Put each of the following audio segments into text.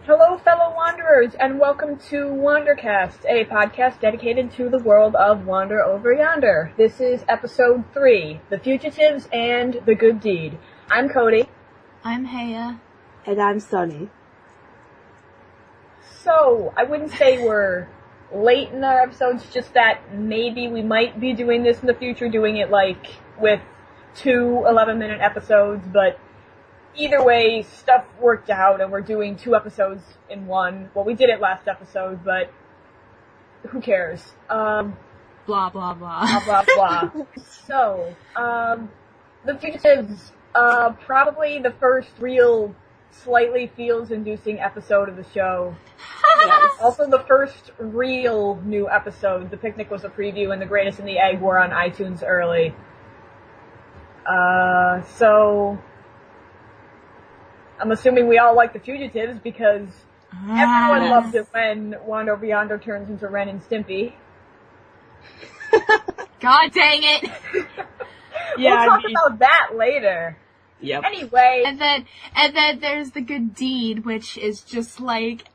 Hello, fellow wanderers, and welcome to WanderCast, a podcast dedicated to the world of Wander Over Yonder. This is episode 3, The Fugitives and the Good Deed. I'm Cody. I'm Haya. And I'm Sunny. So, I wouldn't say we're late in our episodes, just that maybe we might be doing this in the future, doing it like with 2 11-minute episodes, but either way, stuff worked out and we're doing 2 episodes in one. Well, we did it last episode, but who cares? Blah, blah, blah. Blah, blah, blah. So, The Fugitives, probably the first real, slightly feels-inducing episode of the show. Yes. Also the first real new episode. The Picnic was a preview and The Greatest and the Egg were on iTunes early. So I'm assuming we all like The Fugitives because everyone loves it when Wander Over Yonder turns into Ren and Stimpy. God dang it! Yeah, we'll talk about that later. Yep. Anyway. And then there's The Good Deed, which is just like,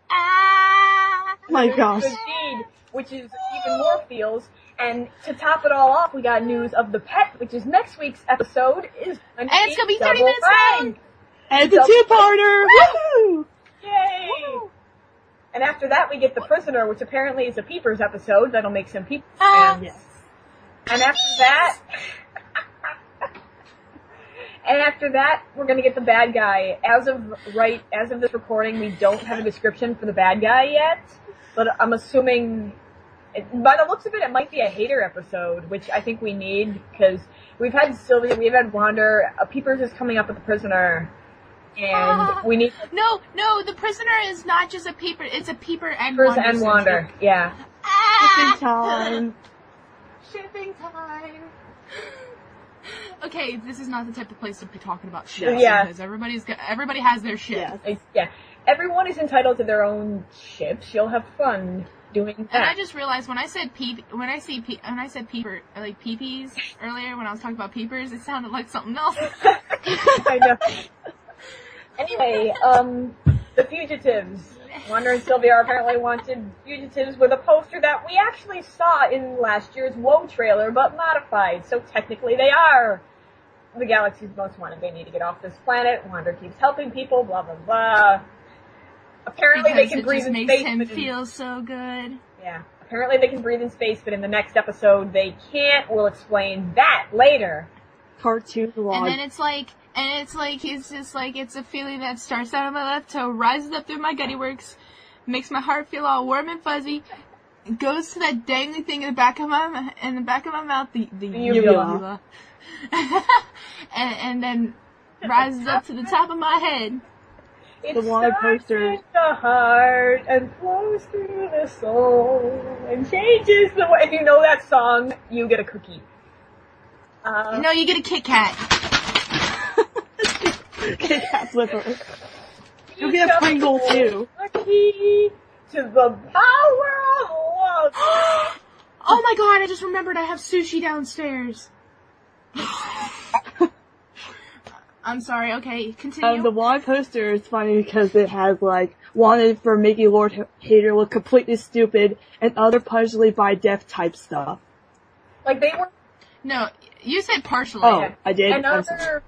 My gosh. The Good Deed, which is even more feels. And to top it all off, we got news of The Pet, which is next week's episode. And it's gonna be 30 minutes long! And it's a 2-parter! Woohoo! Yay! Woo-hoo. And after that, we get The Prisoner, which apparently is a Peepers episode. That'll make some Peepers fans. Yes. And after that, we're gonna get the bad guy. As of this recording, we don't have a description for the bad guy yet, but I'm assuming, by the looks of it, it might be a hater episode, which I think we need, because we've had Sylvia, we've had Wander, Peepers is coming up with The Prisoner, and we need... No, The Prisoner is not just a Peeper, it's a Peeper and Peepers Wander. and Wander, yeah. Shipping time. Shipping time. Okay, this is not the type of place to be talking about ships, yeah. Because everybody has their ship. Yes. Yeah. Everyone is entitled to their own ships. You'll have fun doing that. And I just realized when I said peeper, like peepees earlier when I was talking about peepers, it sounded like something else. I know. Anyway, The Fugitives. Wander and Sylvia are apparently wanted fugitives with a poster that we actually saw in last year's WoW trailer, but modified. So technically they are the galaxy's most wanted. They need to get off this planet. Wander keeps helping people, blah, blah, blah. Apparently because they can breathe in space. It just makes him feel so good. Yeah. Apparently they can breathe in space, but in the next episode they can't. We'll explain that later. Cartoon log. And then it's like, he's just like, it's a feeling that starts out of my left toe, rises up through my gutty works, makes my heart feel all warm and fuzzy, goes to that dangly thing in the back of my mouth, the uvula. and then rises up to the top of my head. It the wanted poster. Starts in the heart and flows through the soul and changes the way. If you know that song, you get a cookie. No, you get a Kit Kat. Kit Kat flipper. You'll get a Pringle too. The key to the power of love. Oh my god, I just remembered I have sushi downstairs. I'm sorry, okay, continue. The wanted poster is funny because it has, like, wanted for making Lord Hater look completely stupid and other punishably by death type stuff. Like they were... No, you said partially. Oh, I did? And other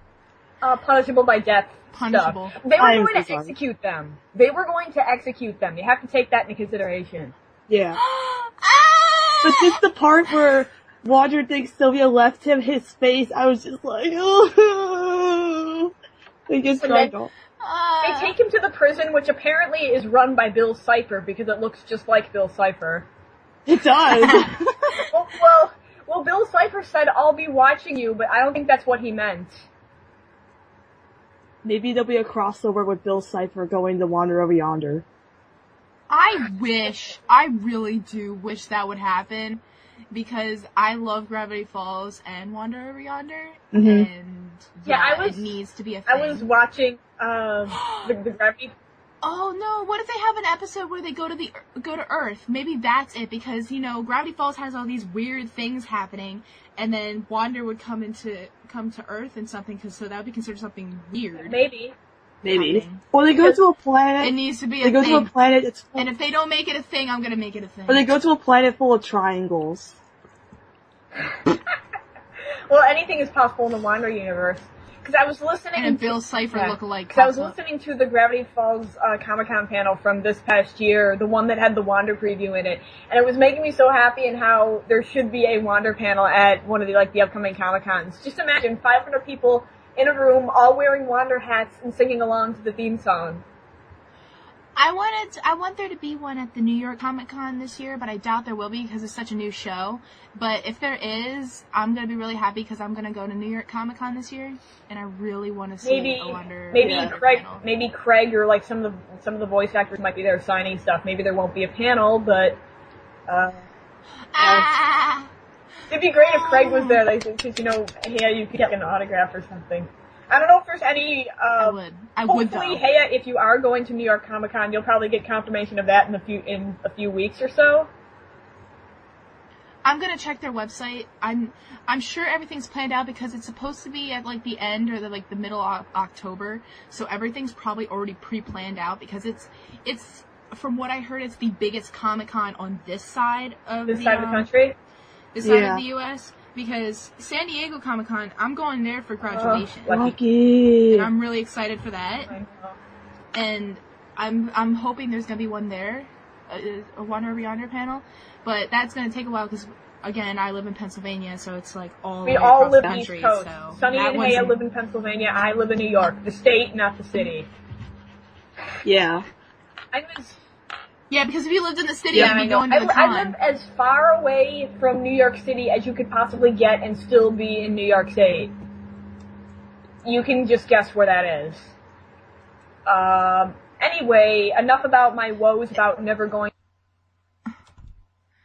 punishable by death punishable stuff. They were going to execute them. They were going to execute them. You have to take that into consideration. Yeah. But just the part where Wander thinks Sylvia left him, his face, I was just like, oh. He gets dragged off. They take him to the prison, which apparently is run by Bill Cipher, because it looks just like Bill Cipher. It does. Well, Bill Cipher said, I'll be watching you, but I don't think that's what he meant. Maybe there'll be a crossover with Bill Cipher going to Wander Over Yonder. I really do wish that would happen, because I love Gravity Falls and Wander Over Yonder, and it needs to be a thing. I was watching the Gravity. Oh no! What if they have an episode where they go to Earth? Maybe that's it, because Gravity Falls has all these weird things happening, and then Wander would come to Earth and something, so that would be considered something weird. Maybe. Maybe. happening. Or they go to a planet. It needs to be a They go thing. to a planet. It's And if they don't make it a thing, I'm gonna make it a thing. Or they go to a planet full of triangles. Well, anything is possible in the Wander universe. Because I was listening And a Bill Cipher lookalike. Because I was listening to the Gravity Falls Comic-Con panel from this past year, the one that had the Wander preview in it, and it was making me so happy in how there should be a Wander panel at one of the upcoming Comic-Cons. Just imagine 500 people in a room, all wearing Wander hats and singing along to the theme song. I want there to be one at the New York Comic Con this year, but I doubt there will be because it's such a new show. But if there is, I'm gonna be really happy because I'm gonna go to New York Comic Con this year, and I really want to see a Wonder. Maybe Craig or like some of the voice actors might be there signing stuff. Maybe there won't be a panel, but it'd be great if Craig was there, because you could get an autograph or something. I don't know if there's any. I would hopefully, Heya, if you are going to New York Comic Con, you'll probably get confirmation of that in a few weeks or so. I'm gonna check their website. I'm sure everything's planned out because it's supposed to be at like the end or the middle of October. So everything's probably already pre-planned out because it's from what I heard, it's the biggest Comic Con on this side of the country. This side of the U.S. Because San Diego Comic Con, I'm going there for graduation. Lucky. And I'm really excited for that. And I'm hoping there's gonna be one there, a Wander Over Yonder panel. But that's gonna take a while because, again, I live in Pennsylvania, so it's like all we all live the in country. East Coast. So Sunny and Heya live in Pennsylvania. I live in New York, the state, not the city. Yeah. Yeah, because if you lived in the city, you'd be going to the con. I live as far away from New York City as you could possibly get and still be in New York State. You can just guess where that is. Anyway, enough about my woes about never going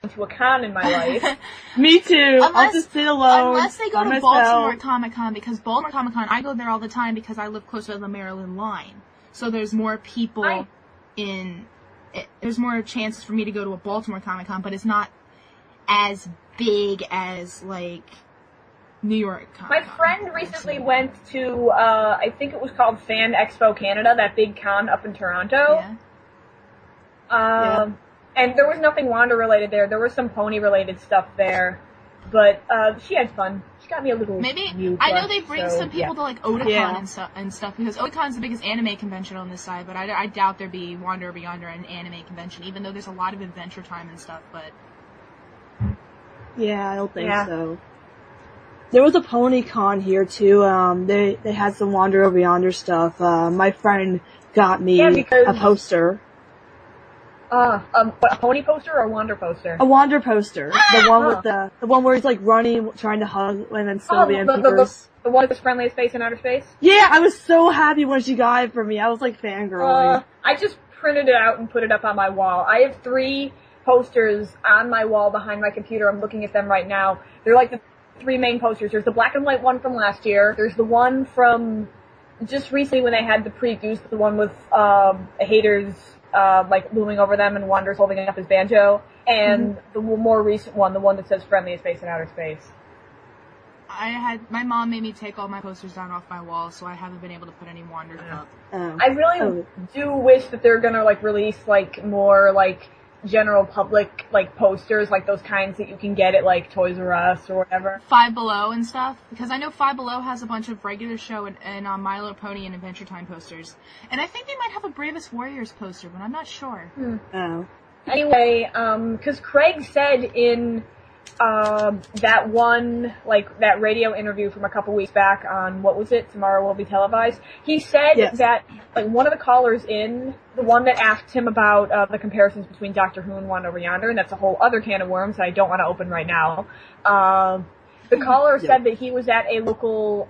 to a con in my life. Me too. I'll just sit alone. Unless they go to Baltimore Comic Con, because Baltimore Comic Con, I go there all the time because I live closer to the Maryland line. So there's more people there's more chances for me to go to a Baltimore Comic Con, but it's not as big as, like, New York Comic Con. My friend recently went to, I think it was called Fan Expo Canada, that big con up in Toronto. Yeah. And there was nothing Wander related there. There was some pony related stuff there. But she had fun. She got me a little I know they bring some people to like Otakon and stuff because Otakon's the biggest anime convention on this side, but I doubt there'd be Wander Over Yonder an anime convention, even though there's a lot of Adventure Time and stuff, but yeah, I don't think so. There was a pony con here too. They had some Wander Over Yonder stuff. My friend got me a poster. A pony poster or a Wander poster? A Wander poster. The one with the one where he's like running, trying to hug, and then Sylvia and Peepers. The one with the friendliest face in outer space? Yeah, I was so happy when she got it for me. I was like fangirling. I just printed it out and put it up on my wall. I have 3 posters on my wall behind my computer. I'm looking at them right now. They're like the 3 main posters. There's the black and white one from last year. There's the one from just recently when they had the previews, the one with haters like looming over them and Wander's holding up his banjo, and the more recent one, the one that says friendliest face in outer space. My mom made me take all my posters down off my wall, so I haven't been able to put any Wander up. I really do wish that they're gonna like release like more like general public like posters, like those kinds that you can get at like Toys R Us or whatever. Five Below and stuff, because I know Five Below has a bunch of regular show and My Little Pony and Adventure Time posters, and I think they might have a Bravest Warriors poster, but I'm not sure. Anyway, because Craig said in that one, like, that radio interview from a couple weeks back on, what was it, Tomorrow Will Be Televised, he said that, like, one of the callers in, the one that asked him about the comparisons between Doctor Who and Wander Over Yonder, and that's a whole other can of worms that I don't want to open right now, the caller said that he was at a local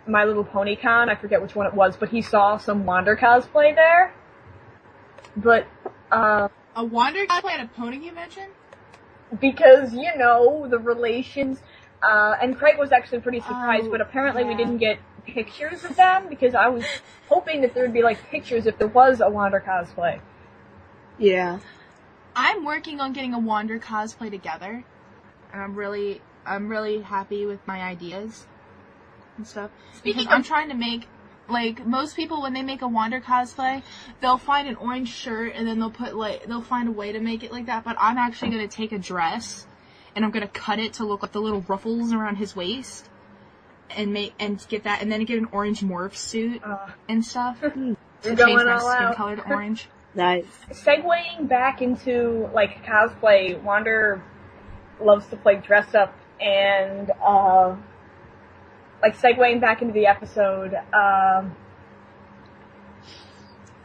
My Little Pony con, I forget which one it was, but he saw some Wander cosplay there, but, a Wander cosplay at a pony convention? Because, you know, the relations, and Craig was actually pretty surprised, but apparently we didn't get pictures of them, because I was hoping that there would be, like, pictures if there was a Wander cosplay. Yeah. I'm working on getting a Wander cosplay together, and I'm really happy with my ideas and stuff. Because I'm trying to make like, most people, when they make a Wander cosplay, they'll find an orange shirt, and then they'll find a way to make it like that, but I'm actually gonna take a dress, and I'm gonna cut it to look like the little ruffles around his waist, and get that, and then get an orange morph suit, and stuff, to change my skin color to orange. Nice. Segueing back into, like, cosplay, Wander loves to play dress up, and, like, segueing back into the episode,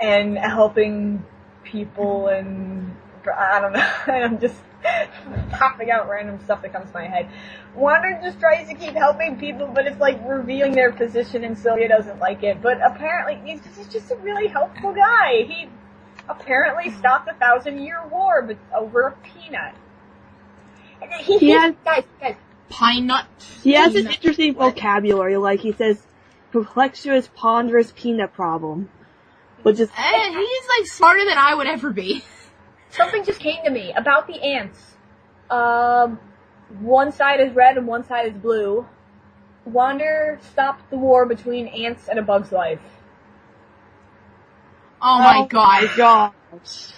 and helping people, and I don't know, I'm just popping out random stuff that comes to my head. Wander just tries to keep helping people, but it's like revealing their position, and Sylvia doesn't like it. But apparently, he's just a really helpful guy. He apparently stopped the 1,000-Year War, but over a peanut. And guys. Pine nut. He has an interesting vocabulary, like he says, perplexuous, ponderous peanut problem. Which is... he's, like, smarter than I would ever be. Something just came to me about the ants. One side is red and one side is blue. Wander stopped the war between ants and A Bug's Life. Oh my god. My gosh.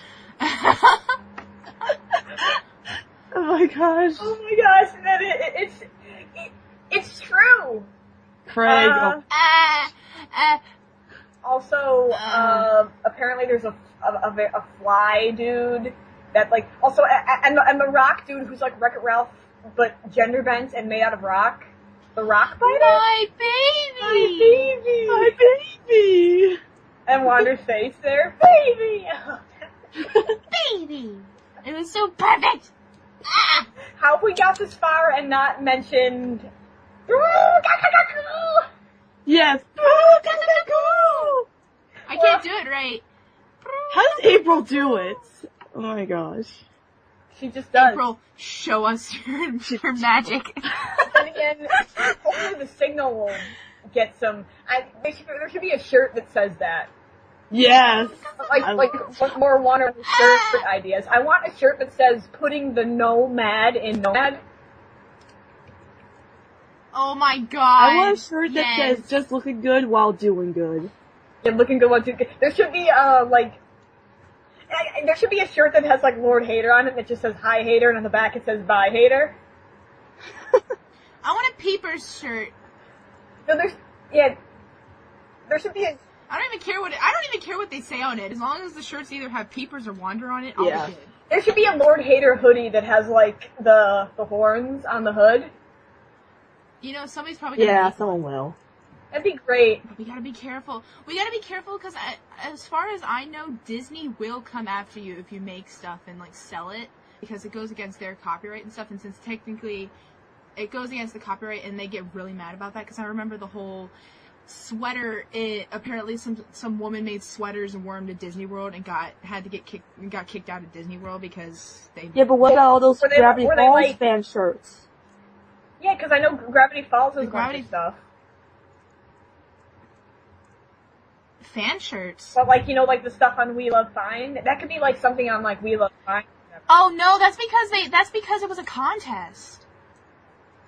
Oh my gosh. Oh my gosh, it's true. Craig. Also, apparently there's a fly dude that, like, also, and the rock dude who's like Wreck-It Ralph, but gender bent and made out of rock. The rock biter? My baby! My baby! And Wander's face there. Baby! Baby! It was so perfect! How have we got this far and not mentioned... Yes! I can't do it right. How does April do it? Oh my gosh. She just does. April, show us your magic. Then again, hopefully the signal will get some... there should be a shirt that says that. Yes! Like more Wander shirt ideas. I want a shirt that says, putting the nomad in nomad. Oh my god. I want a shirt that says, just looking good while doing good. Yeah, looking good while doing good. There should be, there should be a shirt that has, like, Lord Hater on it that just says, hi Hater, and on the back it says, bye Hater. I want a Peepers shirt. No, there should be a... I don't even care what they say on it. As long as the shirts either have Peepers or Wander on it, I'll be good. There should be a Lord Hater hoodie that has, like, the horns on the hood. You know, somebody's probably gonna... Yeah, someone will. That'd be great. But we gotta be careful. We gotta be careful because, as far as I know, Disney will come after you if you make stuff and, like, sell it. Because it goes against their copyright and stuff. And since technically it goes against the copyright and they get really mad about that. Because I remember the whole sweater, apparently some woman made sweaters and wore them to Disney World and got kicked out of Disney World because they... Yeah, but what about all those Gravity Falls fan shirts? Yeah, because I know Gravity Falls is Gravity stuff. Fan shirts? But, like, you know, like the stuff on We Love Fine? That could be, like, something on, like, We Love Fine. Oh, no, that's because it was a contest.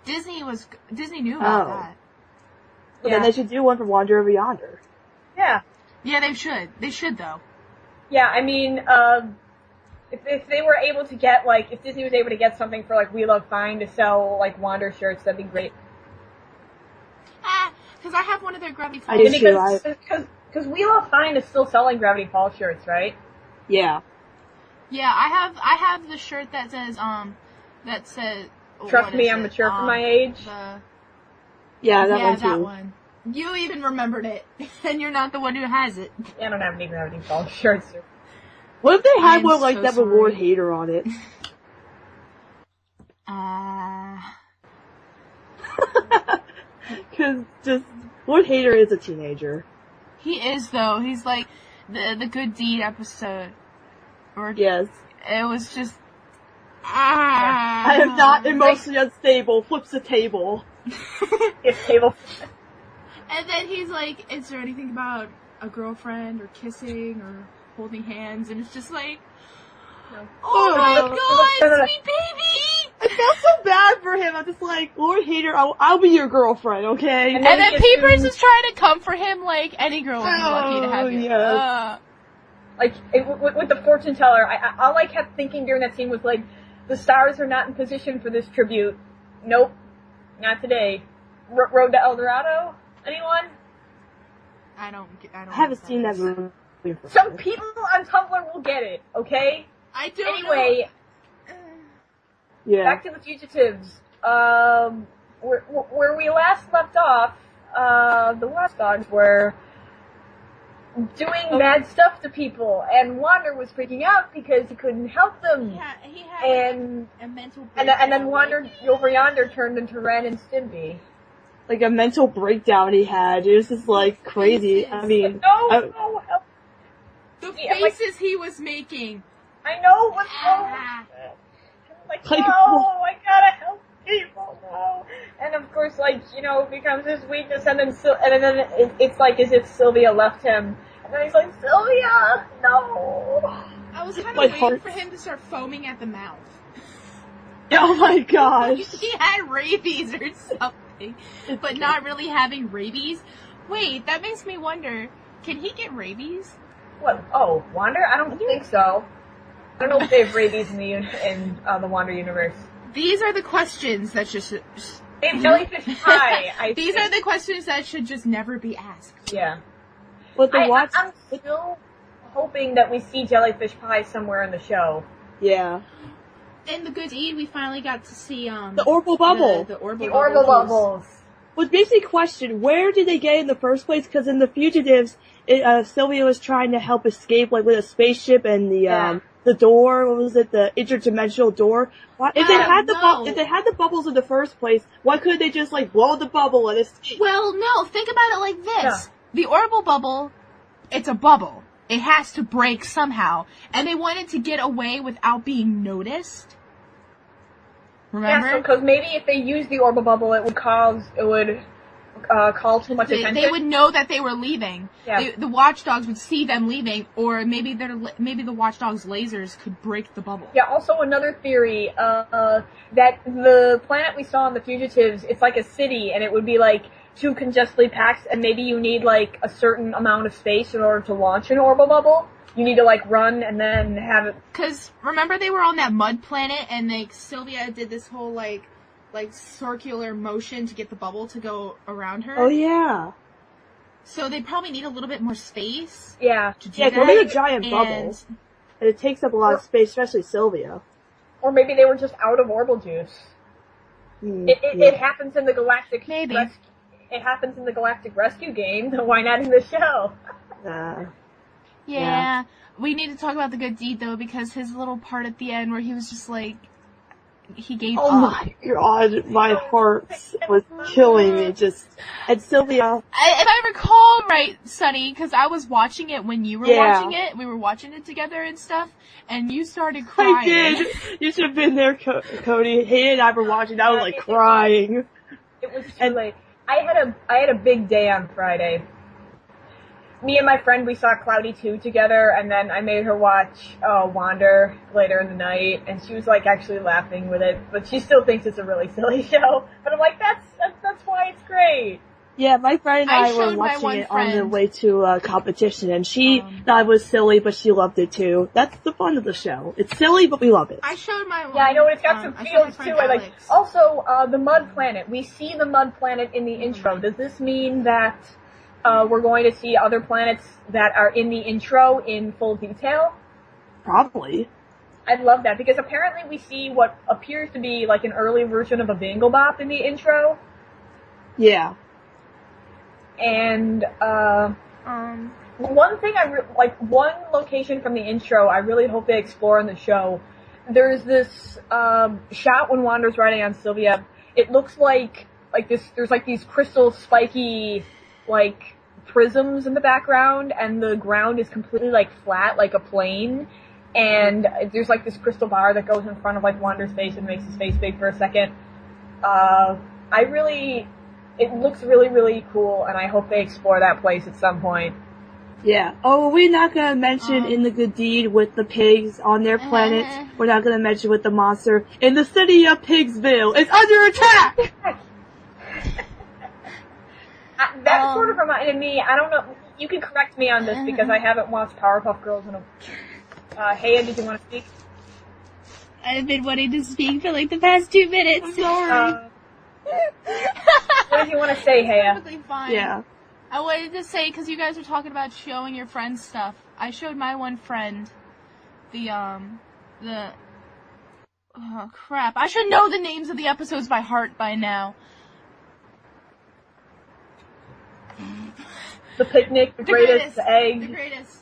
Disney knew about that. Well, then they should do one for Wander Over Yonder. Yeah. Yeah, they should. They should, though. Yeah, I mean, if they were able to get, like, if Disney was able to get something for, like, We Love Fine to sell, like, Wander shirts, that'd be great. Because I have one of their Gravity Falls shirts. Because We Love Fine is still selling Gravity Falls shirts, right? Yeah. Yeah, I have the shirt that says, Trust me, I'm mature for my age. Yeah, that one too. That one. You even remembered it, and you're not the one who has it. I don't have any Gravity Falls shirts. What if they had one like that with Lord Hater on it? Because just Lord Hater is a teenager. He is, though. He's like the Good Deed episode. Yes. It was just... I am not emotionally unstable. Flips the table. It's table. And then he's like, is there anything about a girlfriend or kissing or holding hands? And it's just like, Oh my Oh. god, sweet baby! I felt so bad for him. I'm just like, Lord Hater, I'll be your girlfriend, okay? And And then he Peepers assumed- is trying to come for him like any girl would be lucky to have you. yes. Like, with the fortune teller, all I kept thinking during that scene was like, the stars are not in position for this tribute. Nope. Not today. Road to El Dorado? Anyone? I don't I haven't seen that movie. Some people on Tumblr will get it, okay? I don't Anyway, Yeah. back to the Fugitives. Where we last left off, the Watchdogs were doing bad stuff to people, and Wander was freaking out because he couldn't help them. He had And a mental and then Wander over Yonder turned into Ren and Stimpy. Like a mental breakdown he had. It was just like crazy. I mean, No, help. the Yeah, like- faces he was making. I know what's wrong. Like, Like, no, I gotta help people, no. And of course, like, it becomes his weakness, and then it's like as if Sylvia left him. And then he's like, Sylvia, no. I was kind of My waiting heart- for him to start foaming at the mouth. oh my gosh. He had rabies or something, but not really having rabies. Wait, that makes me wonder, can he get rabies? What? Oh, Wander? I don't think so. I don't know if they have rabies in the Wander universe. These are the questions that They have jellyfish pie. These are the questions that should just never be asked. Yeah. But the watch. I'm still hoping that we see jellyfish pie somewhere in the show. Yeah. In the Good Deed, we finally got to see The Orbital Bubble. The Orbital The Orbital Bubbles. Which makes me question, where did they get it in the first place? Because in the Fugitives, Sylvia was trying to help escape, like with a spaceship and the door. What was it? The interdimensional door. If they had the bubbles in the first place, why couldn't they just like blow the bubble and escape? Well, no. Think about it like this: Yeah. the Orbital Bubble, it's a bubble. It has to break somehow, and they wanted to get away without being noticed. Remember? Yeah, because maybe if they used the Orbital Bubble, it would call too much attention. They would know that they were leaving. Yeah. The watchdogs would see them leaving, or maybe the watchdogs' lasers could break the bubble. Yeah, also another theory, that the planet we saw in the Fugitives, it's like a city, and it would be like too congested packed, and maybe you need like a certain amount of space in order to launch an orbital bubble. You need to like run and then have it. Cause remember they were on that mud planet, and like Sylvia did this whole like circular motion to get the bubble to go around her. Oh yeah. So they probably need a little bit more space. Yeah. To do Yeah, that. they're a giant And bubble. And it takes up a lot of space, especially Sylvia. Or maybe they were just out of orbital juice. It happens in the Galactic Maybe. It happens in the Galactic Rescue game, so why not in the show? Yeah. We need to talk about the Good Deed though, because his little part at the end where he was just like, he gave Oh up. my god, my heart was killing me. And Sylvia. If I recall right, Sunny, because I was watching it when you were watching it. We were watching it together and stuff, and you started crying. I did. You should have been there, Cody. Hayden and I were watching. I was like crying. It was too late. I had a big day on Friday. Me and my friend, we saw Cloudy 2 together, and then I made her watch Wander later in the night, and she was like actually laughing with it, but she still thinks it's a really silly show. But I'm like, that's why it's great. Yeah, my friend and I were showed my watching one it on the friend. way to a competition, and she thought it was silly, but she loved it too. That's the fun of the show. It's silly, but we love it. I showed my Yeah, I know, it's got some I showed my feels friend too. I like. Alex. Also, the Mud Planet. We see the Mud Planet in the intro. Does this mean that we're going to see other planets that are in the intro in full detail? Probably. I'd love that, because apparently we see what appears to be like an early version of a Bingo Bop in the intro. Yeah. And one thing one location from the intro I really hope they explore in the show. There's this shot when Wander's riding on Sylvia. It looks like this. There's like these crystal spiky like prisms in the background, and the ground is completely like flat, like a plane. And there's like this crystal bar that goes in front of like Wander's face and makes his face big for a second. It looks really, really cool, and I hope they explore that place at some point. Yeah. Oh, we're not gonna mention in the good deed with the pigs on their planet. We're not gonna mention with the monster in the city of Pigsville. It's under attack! That sort of reminded me, I don't know, you can correct me on this because I haven't watched Powerpuff Girls in a... Heya, did you want to speak? I've been wanting to speak for like the past 2 minutes. I'm sorry. What did you want to say, Heya? Perfectly fine. Yeah. I wanted to say, because you guys were talking about showing your friends stuff, I showed my one friend oh crap, I should know the names of the episodes by heart by now. The picnic, the greatest, the egg. The greatest.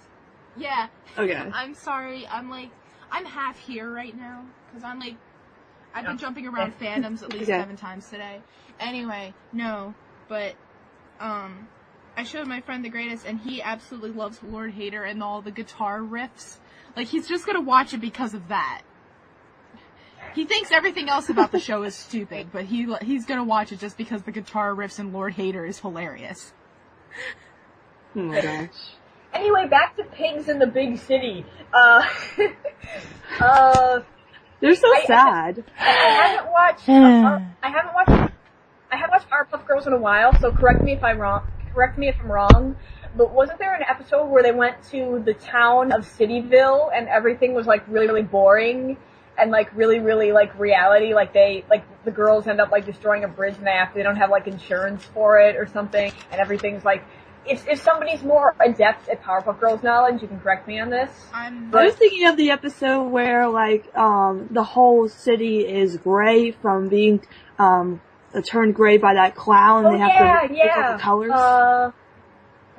Yeah. Okay. I'm sorry, I'm half here right now, because I've been jumping around fandoms at least 7 times today. Anyway, no, but, I showed my friend the greatest, and he absolutely loves Lord Hater and all the guitar riffs. Like, he's just gonna watch it because of that. He thinks everything else about the show is stupid, but he's gonna watch it just because the guitar riffs and Lord Hater is hilarious. Oh my gosh. Anyway, back to pigs in the big city. They're so sad. I haven't watched Powerpuff Girls in a while, so correct me if I'm wrong. But wasn't there an episode where they went to the town of Cityville and everything was like really, really boring and like really, really like reality? Like the girls end up like destroying a bridge and they don't have like insurance for it or something, and everything's like. If somebody's more adept at Powerpuff Girls knowledge, you can correct me on this. I was thinking of the episode where, like, the whole city is gray from being, turned gray by that clown, and they have to pick out the colors.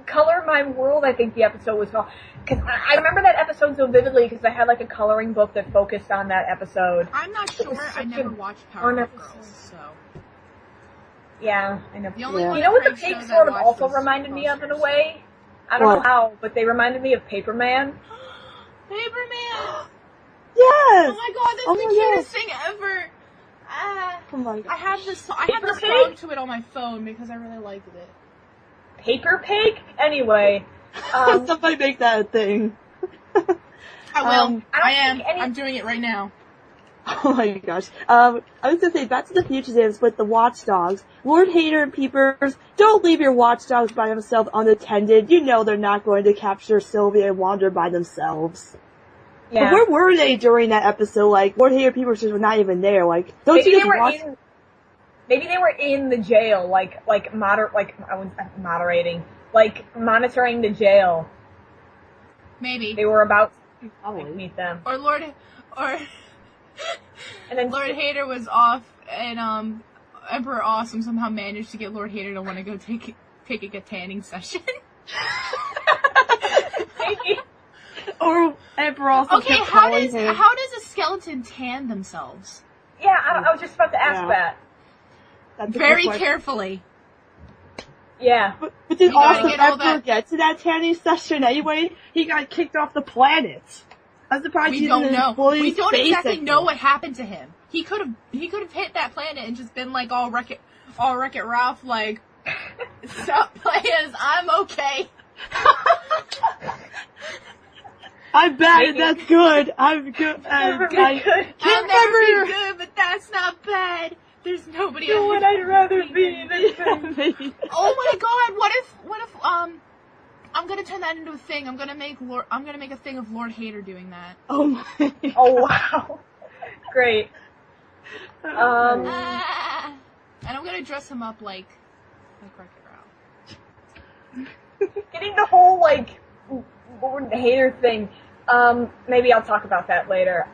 Color My World, I think the episode was called. Because I remember that episode so vividly because I had, like, a coloring book that focused on that episode. I'm not sure, I never watched Powerpuff Girls, so... Yeah, I know. You know what the pigs sort of also reminded me of in a way? I don't know how, but they reminded me of Paperman. Paperman! Yes! Oh my god, that's the cutest thing ever! Oh my god. I have the song to it on my phone because I really liked it. Paper Pig? Anyway. Somebody make that a thing. I will. I'm doing it right now. Oh my gosh. I was gonna say, back to the Fugitives with the watchdogs. Lord Hater and Peepers, don't leave your watchdogs by themselves unattended. You know they're not going to capture Sylvia and Wander by themselves. Yeah. But where were they during that episode? Like, Lord Hater and Peepers were not even there. Like, don't you just watch... Maybe they were in the jail, monitoring the jail. Maybe. They were about to meet them. And then Lord Hater was off, and Emperor Awesome somehow managed to get Lord Hater to want to go take a tanning session. Or Emperor Awesome. Okay, how does a skeleton tan themselves? Yeah, I was just about to ask that. That's very carefully. Yeah. But did Awesome ever get to that tanning session anyway? He got kicked off the planet. I'm surprised we don't know. We don't exactly know what happened to him. He could have hit that planet and just been like all Wreck-It Ralph, like, stop playing, I'm okay. I'm bad and that's good. I'm good. I'll never be good, but that's not bad. There's nobody else. What I'd rather be than me. Oh my god, what if I'm gonna turn that into a thing. I'm gonna make a thing of Lord Hater doing that. Oh my. Oh wow. Great. And I'm gonna dress him up like Wreck-It Ralph. Getting the whole like Lord Hater thing. Maybe I'll talk about that later.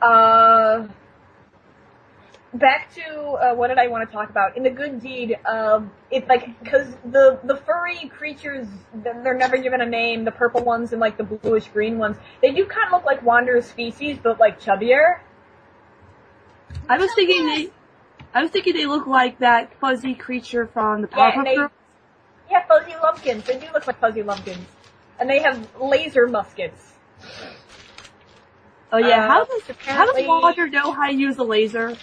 Back to what did I want to talk about? In the good deed, it's like because the furry creatures, they're never given a name. The purple ones and like the bluish green ones, they do kind of look like Wander's species, but like chubbier. I was thinking they look like that fuzzy creature from the Powerpuff Girls. Yeah, fuzzy lumpkins. They do look like fuzzy lumpkins, and they have laser muskets. Oh yeah, how does Wander know how to use a laser?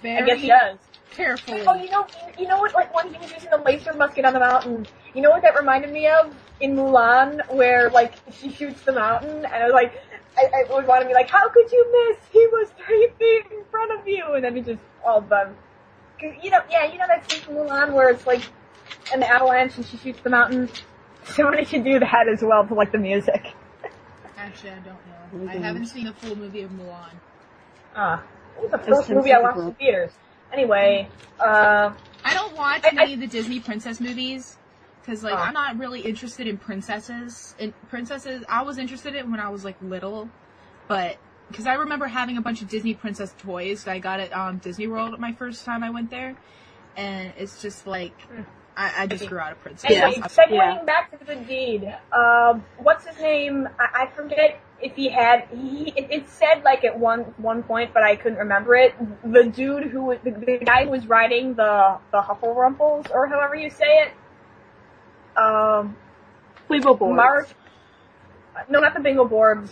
I guess he does. carefully. Oh, you know what? Like when he was using the laser musket on the mountain, you know what that reminded me of in Mulan, where like she shoots the mountain, and I was like, I would want to be like, how could you miss? He was 3 feet in front of you, and then he just all done. Cause you know that scene from Mulan where it's like an avalanche and she shoots the mountain. Somebody should do that as well to like the music. Actually, I don't know. I haven't seen the full movie of Mulan. It was the first movie I watched in theaters. Anyway, I don't watch any of the Disney princess movies because, like, I'm not really interested in princesses. I was interested in when I was like little, but because I remember having a bunch of Disney princess toys that I got at Disney World my first time I went there, and it's just like I just grew out of princess. Anyway, segueing back to the deed. What's his name? I forget. If he had, it said like at one point, but I couldn't remember it. The dude the guy who was riding the Hufflerumples, or however you say it. Tweebleboard. No, not the Bingleborgs.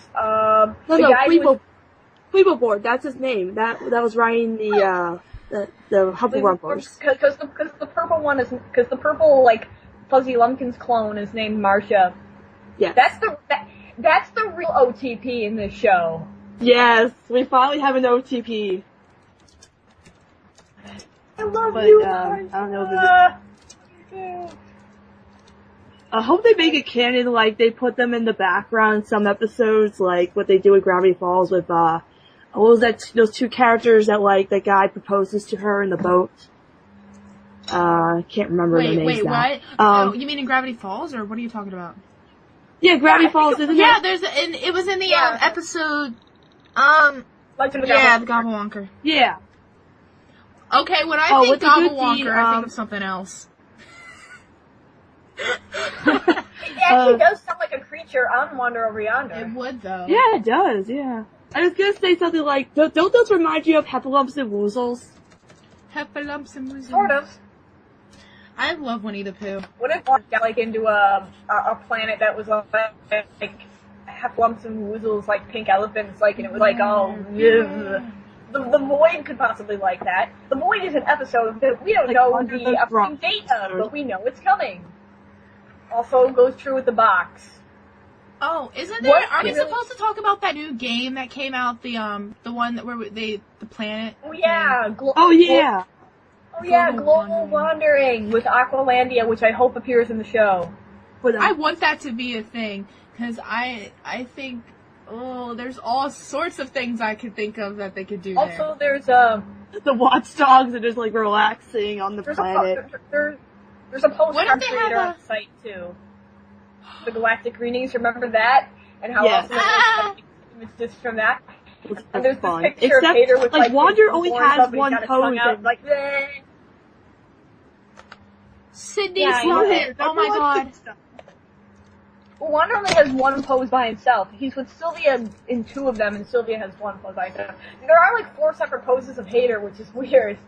Tweebleboard. That's his name. That was riding the Hufflerumples. Because the purple one is because the purple like Fuzzy Lumpkins clone is named Marcia. Yeah. That's the real OTP in this show. Yes, we finally have an OTP. I love you, I don't know. I hope they make it canon, like they put them in the background in some episodes, like what they do with Gravity Falls with, what was that, those 2 characters that, like, that guy proposes to her in the boat. I can't remember their names now. Wait, what? You mean in Gravity Falls, or what are you talking about? Yeah, Gravity Falls, isn't it? Yeah, it was in the episode. Legend of the Gobblewonker. Yeah. Okay, when I think Gobblewonker, I think of something else. It actually does sound like a creature on Wander Over Yonder. It would though. Yeah, it does. Yeah. I was gonna say something like, don't those remind you of Heffalumps and Woozles? Heffalumps and Woozles. Sort of. I love Winnie the Pooh. What if one got like into a planet that was like half lumps and woozles, like pink elephants, like, and it was like all the Void could possibly like that. The Void is an episode that we don't know the upcoming date of, but we know it's coming. Also goes true with the box. Oh, isn't there? Are we supposed to talk about that new game that came out? The one that where the planet. Oh yeah. Global Wandering with Aqualandia, which I hope appears in the show. I want that to be a thing, because I think, there's all sorts of things I could think of that they could do there. Also, there's the watchdogs are just like relaxing on the planet. There's a postcard creator on the site too. The Galactic Greetings, remember that? And how awesome it was just from that. And there's this picture of Hater with like Wander only has one pose. Like, Sydney's love it. Oh my god. Well, Wander only has one pose by himself. He's with Sylvia in 2 of them, and Sylvia has one pose by herself. There are like 4 separate poses of Hater, which is weird.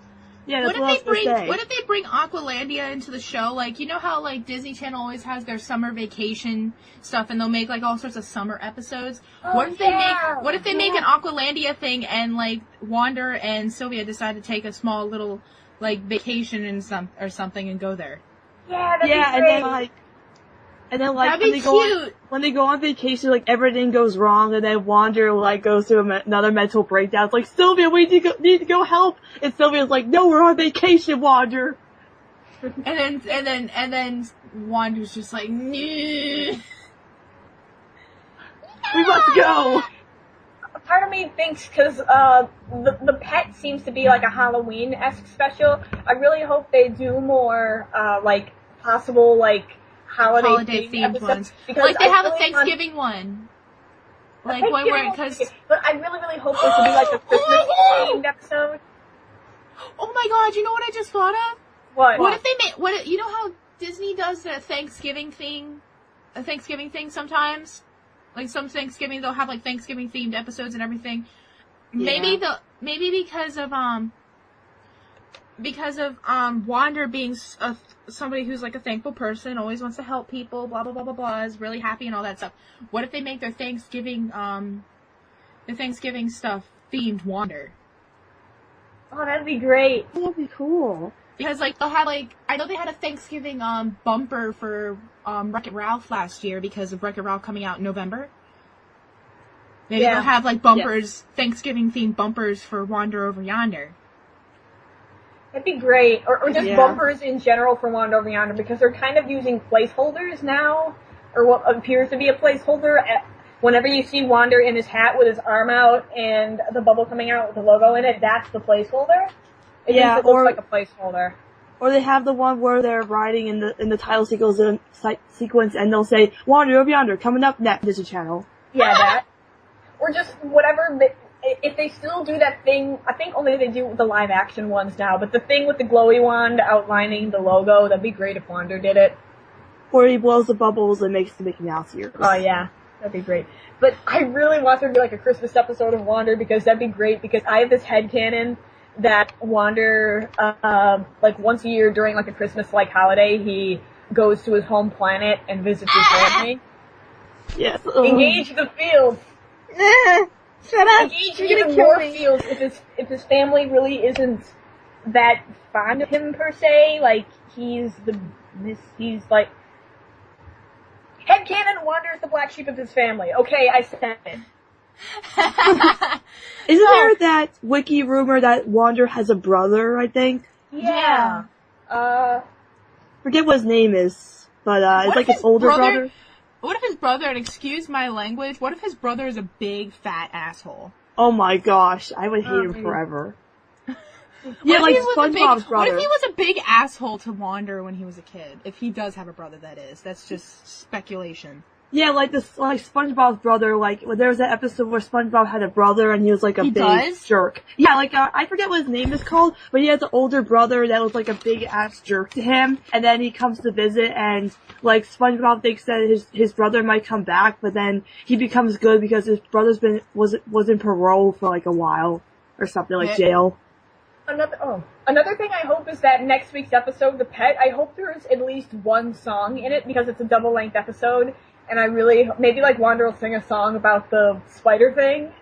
Yeah, that's what if they bring Aqualandia into the show? Like, you know how like Disney Channel always has their summer vacation stuff, and they'll make like all sorts of summer episodes. What if they make an Aqualandia thing, and like Wander and Sylvia decide to take a small little like vacation and something and go there? Yeah, that'd be great. And then like when they go on vacation, like everything goes wrong, and then Wander like goes through another mental breakdown. It's like, Sylvia, we need to go help, and Sylvia's like, no, we're on vacation, Wander. and then Wander's just like, nah. We must go. Part of me thinks, because the pet seems to be like a Halloween-esque special, I really hope they do more like possible like holiday themed ones. Like they have a Thanksgiving one. Like one where, because. But I really hope this will be like a Christmas themed episode. Oh my god! You know what I just thought of? What? What if they make? You know how Disney does a Thanksgiving thing sometimes? Like some Thanksgiving, they'll have like Thanksgiving themed episodes and everything. Yeah. Maybe because of Wander being somebody who's like a thankful person, always wants to help people, blah blah blah blah blah, is really happy and all that stuff. What if they make their Thanksgiving stuff themed Wander? Oh, that'd be great. That'd be cool. Because, like, they'll have, like, I know they had a Thanksgiving, bumper for, Wreck-It Ralph last year because of Wreck-It Ralph coming out in November. Maybe they'll have, like, bumpers, Thanksgiving-themed bumpers for Wander Over Yonder. That'd be great. Or just bumpers in general for Wander Over Yonder, because they're kind of using placeholders now, or what appears to be a placeholder. Whenever you see Wander in his hat with his arm out and the bubble coming out with the logo in it, that's the placeholder. It looks like a placeholder. Or they have the one where they're riding in the title sequence and they'll say, Wander Over Yonder, coming up next, Disney Channel. Yeah, that. Or just whatever, if they still do that thing, I think only they do the live action ones now, but the thing with the glowy wand outlining the logo, that'd be great if Wander did it. Or he blows the bubbles and makes the Mickey Mouse ears. Oh yeah, that'd be great. But I really want there to be like a Christmas episode of Wander, because that'd be great, because I have this headcanon that Wander, like once a year during like a Christmas-like holiday, he goes to his home planet and visits his family. Yes. Engage the fields! Shut up! Engage even more fields if his family really isn't that fond of him per se. Like he's like headcanon. Wander is the black sheep of his family. Okay, I said it. Isn't there that wiki rumor that Wander has a brother, I think? Yeah. Forget what his name is, but it's like his older brother. What if his brother, and excuse my language, what if his brother is a big fat asshole? Oh my gosh, I would hate him forever. Yeah, like SpongeBob's brother. What if he was a big asshole to Wander when he was a kid? If he does have a brother, that is. That's just speculation. Yeah, like SpongeBob's brother, like, there was that episode where SpongeBob had a brother and he was like a big jerk. Yeah, like, I forget what his name is called, but he has an older brother that was like a big ass jerk to him, and then he comes to visit and, like, SpongeBob thinks that his brother might come back, but then he becomes good because his brother's was in parole for like a while, or something, like jail. Another thing I hope is that next week's episode, The Pet, I hope there's at least one song in it, because it's a double-length episode. And I really, maybe like Wander will sing a song about the spider thing.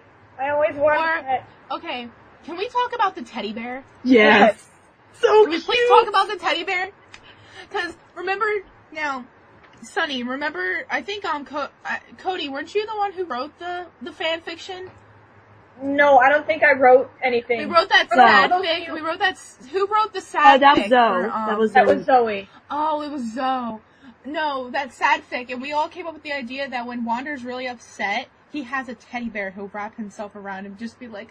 I always wanted that. Okay, can we talk about the teddy bear? Yes. So Can we please talk about the teddy bear? Because, remember, now, Sunny, remember, I think, Cody, weren't you the one who wrote the fan fiction? No, I don't think I wrote anything. We wrote that sad fic. We wrote that, who wrote the sad that fic? That was Zoe. Oh, it was Zoe. No, that sad fic, and we all came up with the idea that when Wander's really upset, he has a teddy bear who'll wrap himself around and just be like,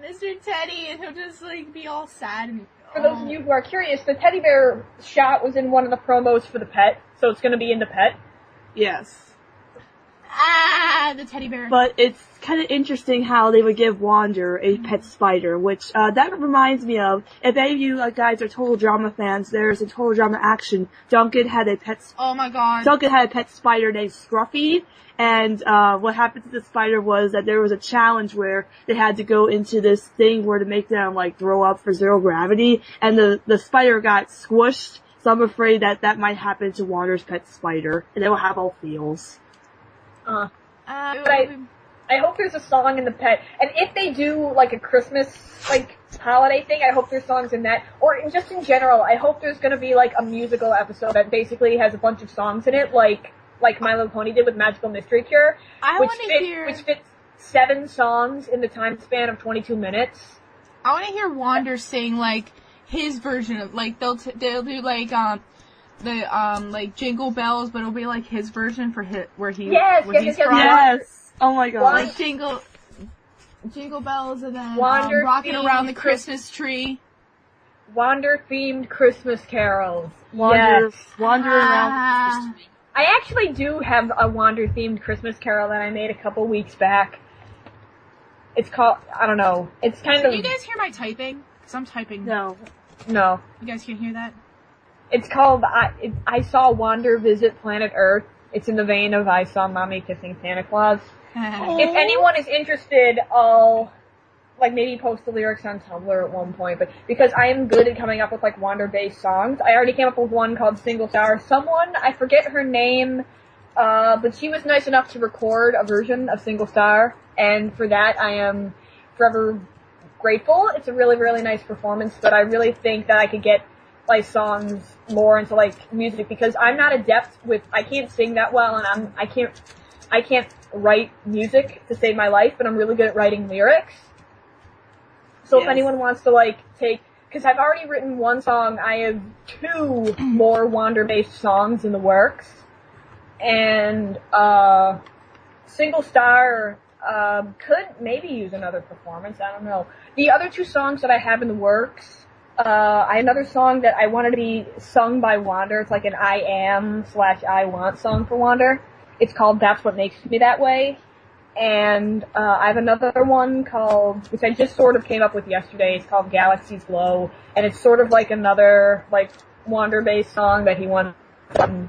Mr. Teddy, and he'll just, like, be all sad. And, For those of you who are curious, the teddy bear shot was in one of the promos for The Pet, so it's going to be in The Pet. Yes. The teddy bear. But it's kind of interesting how they would give Wander a pet spider, which, that reminds me of, if any of you guys are Total Drama fans, there's a Total Drama Action. Duncan had a pet spider named Scruffy, and, what happened to the spider was that there was a challenge where they had to go into this thing where to make them, like, throw up for zero gravity, and the spider got squished, so I'm afraid that might happen to Wander's pet spider, and they will have all feels. I hope there's a song in The Pet, and if they do like a Christmas like holiday thing, I hope there's songs in that, or just in general, I hope there's gonna be like a musical episode that basically has a bunch of songs in it, like My Little Pony did with Magical Mystery Cure, which fits 7 songs in the time span of 22 minutes. I want to hear Wander sing like his version of like they'll do like like Jingle Bells, but it'll be like his version for where he's from. Yes. Oh my god. Like Jingle Bells, and then Rocking Around the Christmas Tree. Wander-themed Christmas carols. Wandering around the Christmas tree. I actually do have a Wander-themed Christmas carol that I made a couple weeks back. It's called, I don't know, it's kind of... Can you guys hear my typing? Because I'm typing. No. You guys can't hear that? It's called, I Saw Wander Visit Planet Earth. It's in the vein of I Saw Mommy Kissing Santa Claus. If anyone is interested, I'll, like, maybe post the lyrics on Tumblr at one point, but because I am good at coming up with, like, Wander-based songs, I already came up with one called Single Star. Someone, I forget her name, but she was nice enough to record a version of Single Star, and for that I am forever grateful. It's a really, really nice performance, but I really think that I could get my songs more into, like, music, because I'm not adept with, I can't sing that well, and I can't write music to save my life, but I'm really good at writing lyrics. So if anyone wants to, like, because I've already written one song, I have 2 more Wander-based songs in the works, and, Single Star, could maybe use another performance, I don't know. The other 2 songs that I have in the works, I have another song that I wanted to be sung by Wander. It's like an I am/I want song for Wander. It's called That's What Makes Me That Way. And I have another one called, which I just sort of came up with yesterday. It's called Galaxies Glow. And it's sort of like another, like, Wander-based song that he wants to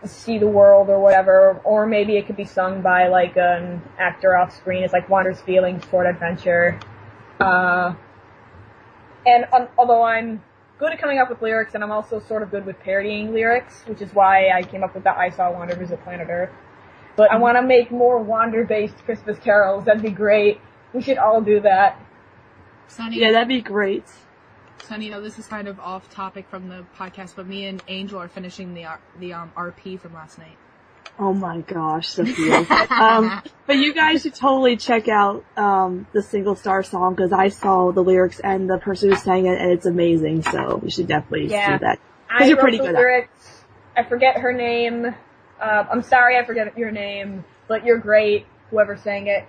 see the world or whatever. Or maybe it could be sung by, like, an actor off screen. It's like Wander's Feelings, Short Adventure. And although I'm good at coming up with lyrics, and I'm also sort of good with parodying lyrics, which is why I came up with the I Saw Wander Visit Planet Earth. But I want to make more Wander-based Christmas carols. That'd be great. We should all do that. Sonny, Yeah, that'd be great. Sonny, you know, this is kind of off topic from the podcast, but me and Angel are finishing the RP from last night. Oh my gosh, Sophia. But you guys should totally check out the Single Star song, because I saw the lyrics and the person who sang it, and it's amazing. So you should definitely see that. Because you're pretty good at it. I forget her name. I'm sorry I forget your name, but you're great, whoever sang it.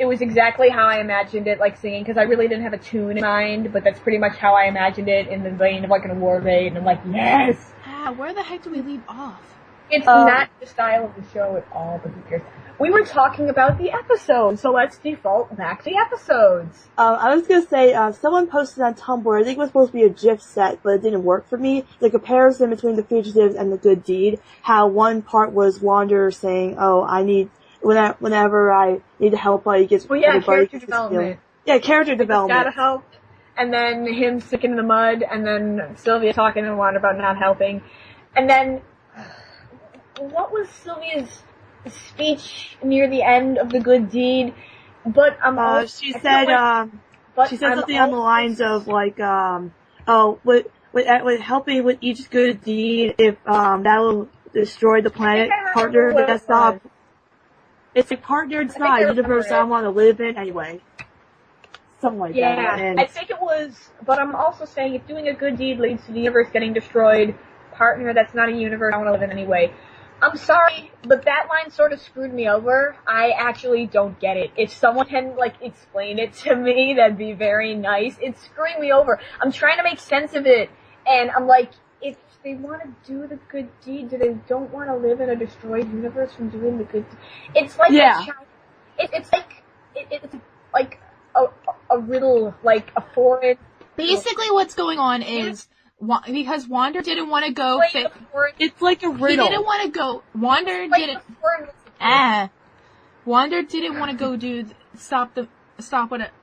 It was exactly how I imagined it, like, singing, because I really didn't have a tune in mind, but that's pretty much how I imagined it, in the vein of, like, an award bait, and I'm like, yes! Where the heck do we leave off? It's not the style of the show at all, but who cares? We were talking about the episode, so let's default back to the episodes. I was gonna say, someone posted on Tumblr, I think it was supposed to be a GIF set, but it didn't work for me, the comparison between the Fugitives and the Good Deed, how one part was Wander saying, oh, I need, whenever I need help, I get character development. Yeah, character development. Gotta help. And then him sticking in the mud, and then Sylvia talking to Wander about not helping. And then, what was Sylvia's speech near the end of the Good Deed? But she said something on the lines of, like, with helping with each good deed, if that will destroy the planet, partner, that's not. It's a partner, it's not a universe I want to live in anyway. Something like that. Yeah, I think it was, but I'm also saying if doing a good deed leads to the universe getting destroyed, partner, that's not a universe I want to live in anyway. I'm sorry, but that line sort of screwed me over. I actually don't get it. If someone can, like, explain it to me, that'd be very nice. It's screwing me over. I'm trying to make sense of it, and I'm like, if they want to do the good deed, do they don't want to live in a destroyed universe from doing the good deed? It's like it's like a riddle, like a foreign. Basically, what's going on is because Wander didn't want to go. It's like a riddle. He didn't want to go. Wander didn't want to go stop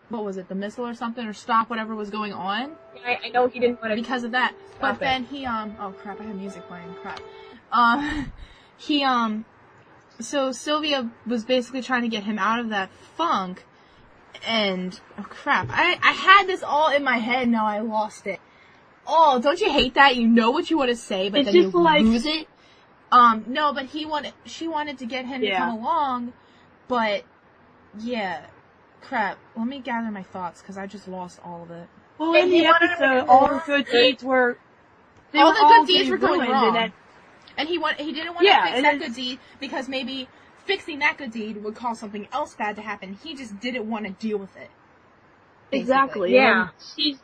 what was it, the missile or something, or stop whatever was going on. I know he didn't want to because of that. But then he oh crap, I have music playing. Crap. So Sylvia was basically trying to get him out of that funk. And, oh crap, I had this all in my head, now I lost it. Oh, don't you hate that? You know what you want to say, but then you lose it? No, but she wanted to get him to come along, but, yeah, crap, let me gather my thoughts, because I just lost all of it. Well, in the episode, all the good deeds were going wrong. And he didn't want to fix that good deed, because maybe fixing that good deed would cause something else bad to happen. He just didn't want to deal with it. Basically. Exactly. Yeah. And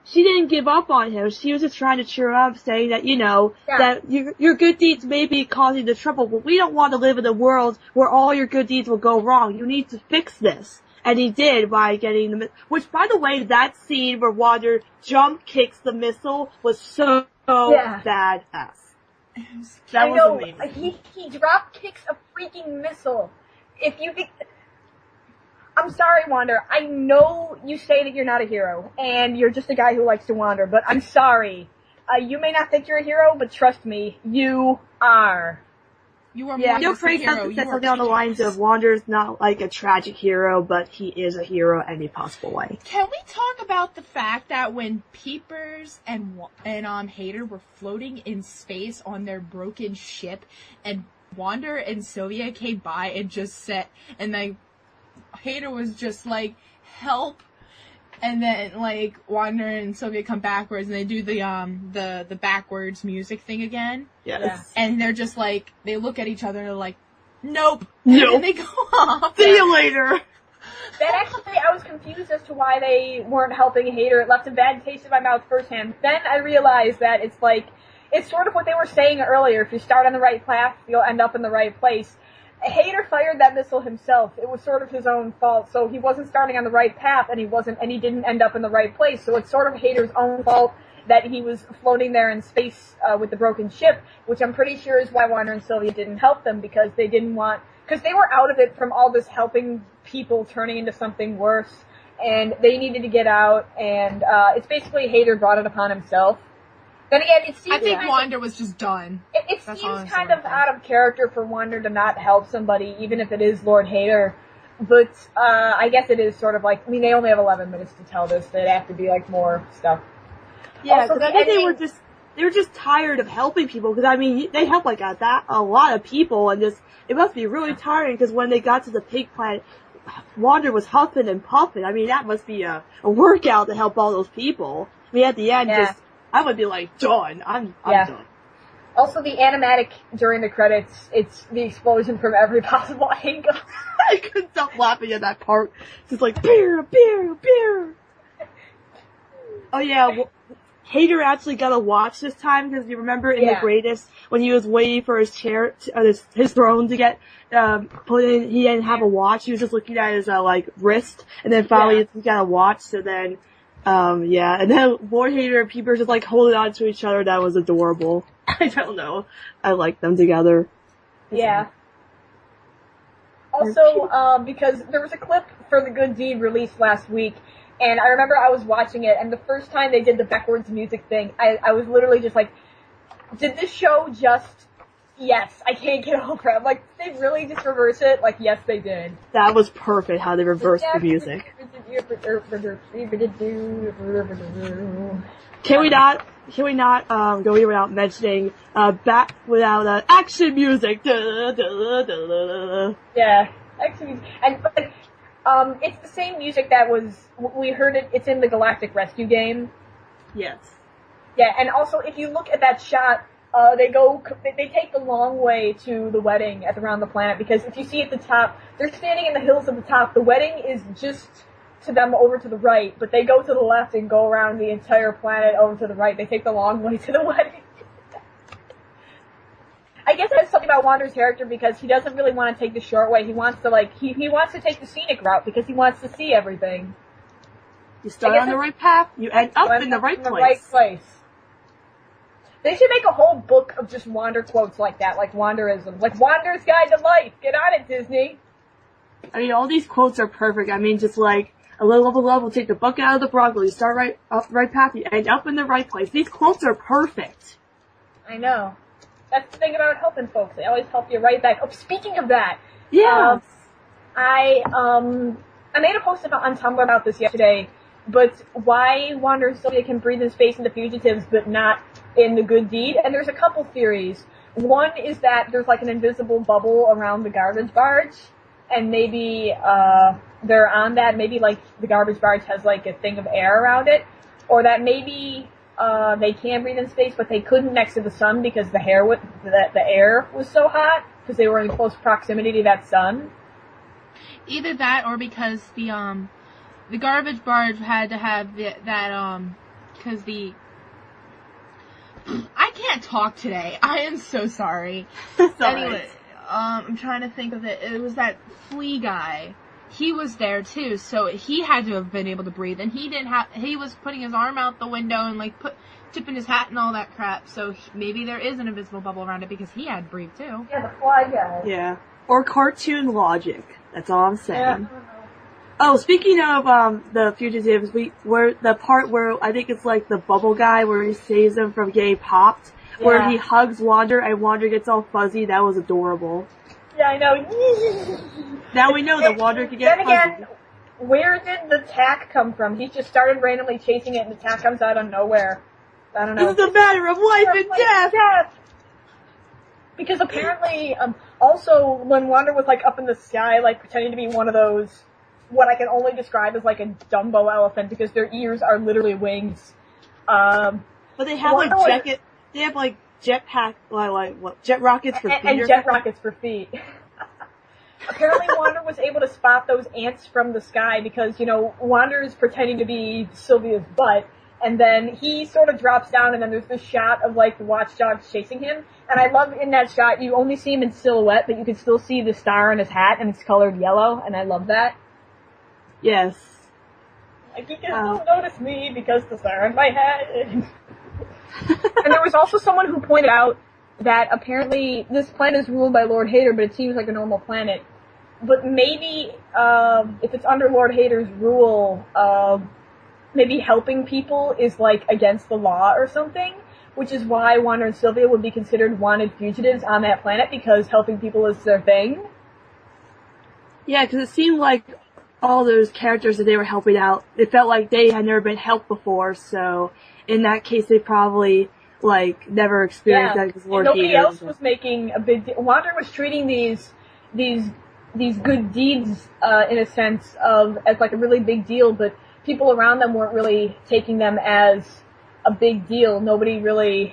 she didn't give up on him. She was just trying to cheer him up, saying that, that your good deeds may be causing the trouble, but we don't want to live in a world where all your good deeds will go wrong. You need to fix this. And he did by getting the which, by the way, that scene where Wander jump kicks the missile was so badass. That was amazing. He drop kicks a freaking missile. If you think, I'm sorry, Wander. I know you say that you're not a hero and you're just a guy who likes to wander, but I'm sorry. You may not think you're a hero, but trust me, you are. You are Yeah, more Neil than a Craig hero. said something on the lines of Wander's not like a tragic hero, but he is a hero in any possible way. Can we talk about the fact that when Peepers and Hater were floating in space on their broken ship, and Wander and Sylvia came by and just said, and like Hater was just like, "Help." And then, like, Wander and Sylvia come backwards, and they do the backwards music thing again. Yes. Yeah. And they're just like, they look at each other, and they're like, nope. Nope. And then they go off. See you later. That actually, I was confused as to why they weren't helping Hater. It left a bad taste in my mouth firsthand. Then I realized that it's like, it's sort of what they were saying earlier. If you start on the right path, you'll end up in the right place. Hater fired that missile himself. It was sort of his own fault. So he wasn't starting on the right path, and he didn't end up in the right place. So it's sort of Hater's own fault that he was floating there in space with the broken ship, which I'm pretty sure is why Wander and Sylvia didn't help them, because they were out of it from all this helping people turning into something worse, and they needed to get out, and it's basically Hater brought it upon himself. Then again, it seems I think Wander was just done. It seems kind of out of character for Wander to not help somebody, even if it is Lord Hater. But I guess it is sort of like, I mean, they only have 11 minutes to tell this. There'd have to be like more stuff. Yeah, Also, because I think they were just tired of helping people. Because I mean, they help like a lot of people, and just it must be really tiring. Because when they got to the pig planet, Wander was huffing and puffing. I mean, that must be a workout to help all those people. I mean, at the end, I would be like, done. I'm done. Also, the animatic during the credits, it's the explosion from every possible angle. I couldn't stop laughing at that part. It's just like, beer, beer, beer. Oh yeah, well, Hater actually got a watch this time, because you remember in The Greatest, when he was waiting for his chair, his throne to get put in, he didn't have a watch. He was just looking at his wrist, and then finally he got a watch. So then, and then Lord Hater and Peepers just like holding on to each other. That was adorable. I don't know. I like them together. Yeah. Also, because there was a clip for The Good Deed released last week, and I remember I was watching it, and the first time they did the backwards music thing, I was literally just like, did this show just... Yes, I can't get over it. I'm like, did they really just reverse it? Like, yes, they did. That was perfect, how they reversed the music. Can we not go here without mentioning back without action music? Yeah, action music. And it's the same music that we heard it. It's in the Galactic Rescue game. Yes. Yeah, and also if you look at that shot, they take the long way to the wedding around the planet, because if you see at the top, they're standing in the hills at the top. The wedding is just to them over to the right, but they go to the left and go around the entire planet over to the right. They take the long way to the wedding. I guess that's something about Wander's character, because he doesn't really want to take the short way. He wants to he wants to take the scenic route because he wants to see everything. You start on the right path, you end up in the right place. They should make a whole book of just Wander quotes like that, like Wanderism. Like, Wander's Guide to Life! Get on it, Disney! I mean, all these quotes are perfect. I mean, just like, a little will take the bucket out of the broccoli, you start up the right path, you end up in the right place. These quotes are perfect. I know. That's the thing about helping folks. They always help you right back. Oh, speaking of that. Yes. I made a post on Tumblr about this yesterday, but why Wander and Sylvia can breathe in space in the Fugitives, but not in The Good Deed, and there's a couple theories. One is that there's like an invisible bubble around the garbage barge, and maybe they're on that. Maybe like the garbage barge has like a thing of air around it, or that maybe they can breathe in space, but they couldn't next to the sun because the air was so hot because they were in close proximity to that sun. Either that, or because the garbage barge had to have because I can't talk today. I am so sorry. Anyway, I'm trying to think of it. It was that flea guy. He was there too, so he had to have been able to breathe, and he was putting his arm out the window and like tipping his hat and all that crap, so maybe there is an invisible bubble around it because he had to breathe too. Yeah, the fly guy. Yeah. Or cartoon logic. That's all I'm saying. Yeah. Oh, speaking of the Fugitives, the part where I think it's like the bubble guy where he saves them from getting popped. where Yeah. he hugs Wander and Wander gets all fuzzy. That was adorable. Yeah, I know. Now we know that Wander can get Then fuzzy. again, where did the tack come from? He just started randomly chasing it, and the tack comes out of nowhere. I don't know. This is a matter of life and death! Because apparently, also, when Wander was, like, up in the sky, like, pretending to be one of those, what I can only describe as, like, a Dumbo elephant, because their ears are literally wings. But they have, like, jetpack, jet rockets for feet. And jet rockets for feet. Apparently Wander was able to spot those ants from the sky because, Wander is pretending to be Sylvia's butt, and then he sort of drops down, and then there's this shot of, like, the watchdogs chasing him, and I love in that shot, you only see him in silhouette, but you can still see the star on his hat, and it's colored yellow, and I love that. Yes. Like, you can still notice me because the star on my hat. And there was also someone who pointed out that apparently this planet is ruled by Lord Hader, but it seems like a normal planet. But maybe, if it's under Lord Hader's rule, maybe helping people is, like, against the law or something, which is why Wander and Sylvia would be considered wanted fugitives on that planet, because helping people is their thing. Yeah, because it seemed like all those characters that they were helping out, it felt like they had never been helped before, so in that case they probably, like, never experienced that because Lord nobody Hader else was making a big deal. Wander was treating these good deeds, in a sense, as like a really big deal, but people around them weren't really taking them as a big deal. Nobody really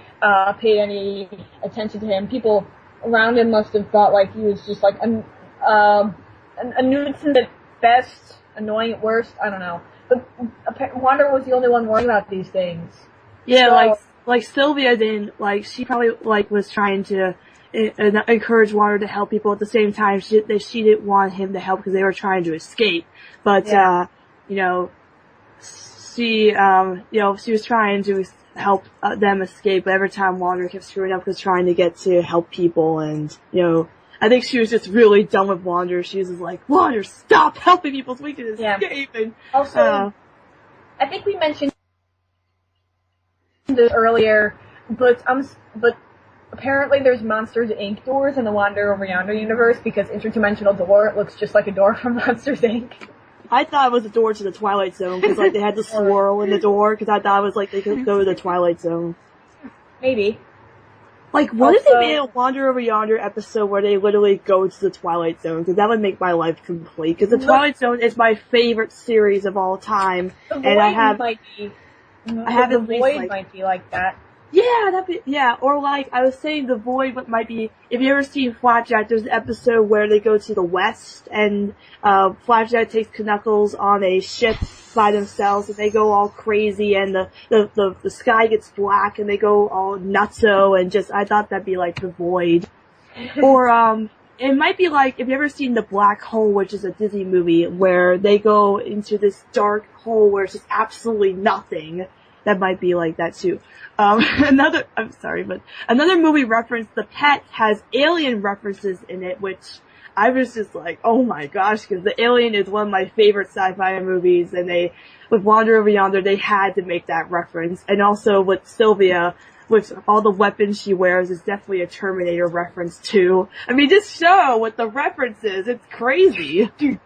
paid any attention to him. People around him must have thought like he was just like a nuisance at best, annoying at worst. I don't know. But Wander was the only one worrying about these things. Yeah, so, like Sylvia didn't, like, she probably, like, was trying to encourage Wander to help people at the same time. She didn't want him to help because they were trying to escape. But, she was trying to help them escape, but every time Wander kept screwing up because trying to get to help people, and, I think she was just really done with Wander. She was just like, Wander, stop helping people so we can escape. And, also, I think we mentioned this earlier, but apparently there's Monsters, Inc. doors in the Wander Over Yonder universe, because Interdimensional Door looks just like a door from Monsters, Inc. I thought it was a door to the Twilight Zone, because, like, they had the swirl in the door, because I thought it was like they could go to the Twilight Zone. Maybe. Like, what if they made a Wander Over Yonder episode where they literally go to the Twilight Zone? Because that would make my life complete. Because the Twilight Zone is my favorite series of all time, and I have The Void might be like that. Yeah, or like, I was saying the Void might be, if you ever seen Flapjack, there's an episode where they go to the West, and, Flapjack takes Knuckles on a ship by themselves, and they go all crazy, and the sky gets black, and they go all nutso, and just, I thought that'd be like the Void. Or, it might be like, if you ever seen The Black Hole, which is a Disney movie, where they go into this dark hole where it's just absolutely nothing. That might be like that too. Another movie reference, The Pet, has alien references in it, which I was just like, oh my gosh, because the Alien is one of my favorite sci-fi movies, and with Wander Over Yonder, they had to make that reference. And also with Sylvia, with all the weapons she wears, is definitely a Terminator reference too. I mean, this show with the references, it's crazy. I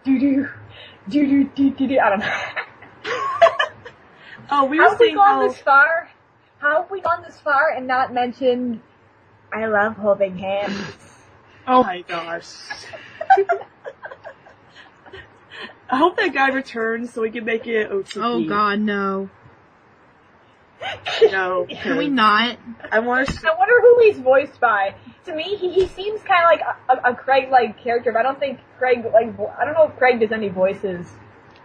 don't know. Oh, we How were have we saying gone this far? How have we gone this far and not mentioned I love holding hands? Oh my gosh. I hope that guy returns so we can make it OTP. Oh god, no. No. Can we not? I wonder who he's voiced by. To me, he seems kind of like a Craig-like character, but I don't think Craig, I don't know if Craig does any voices.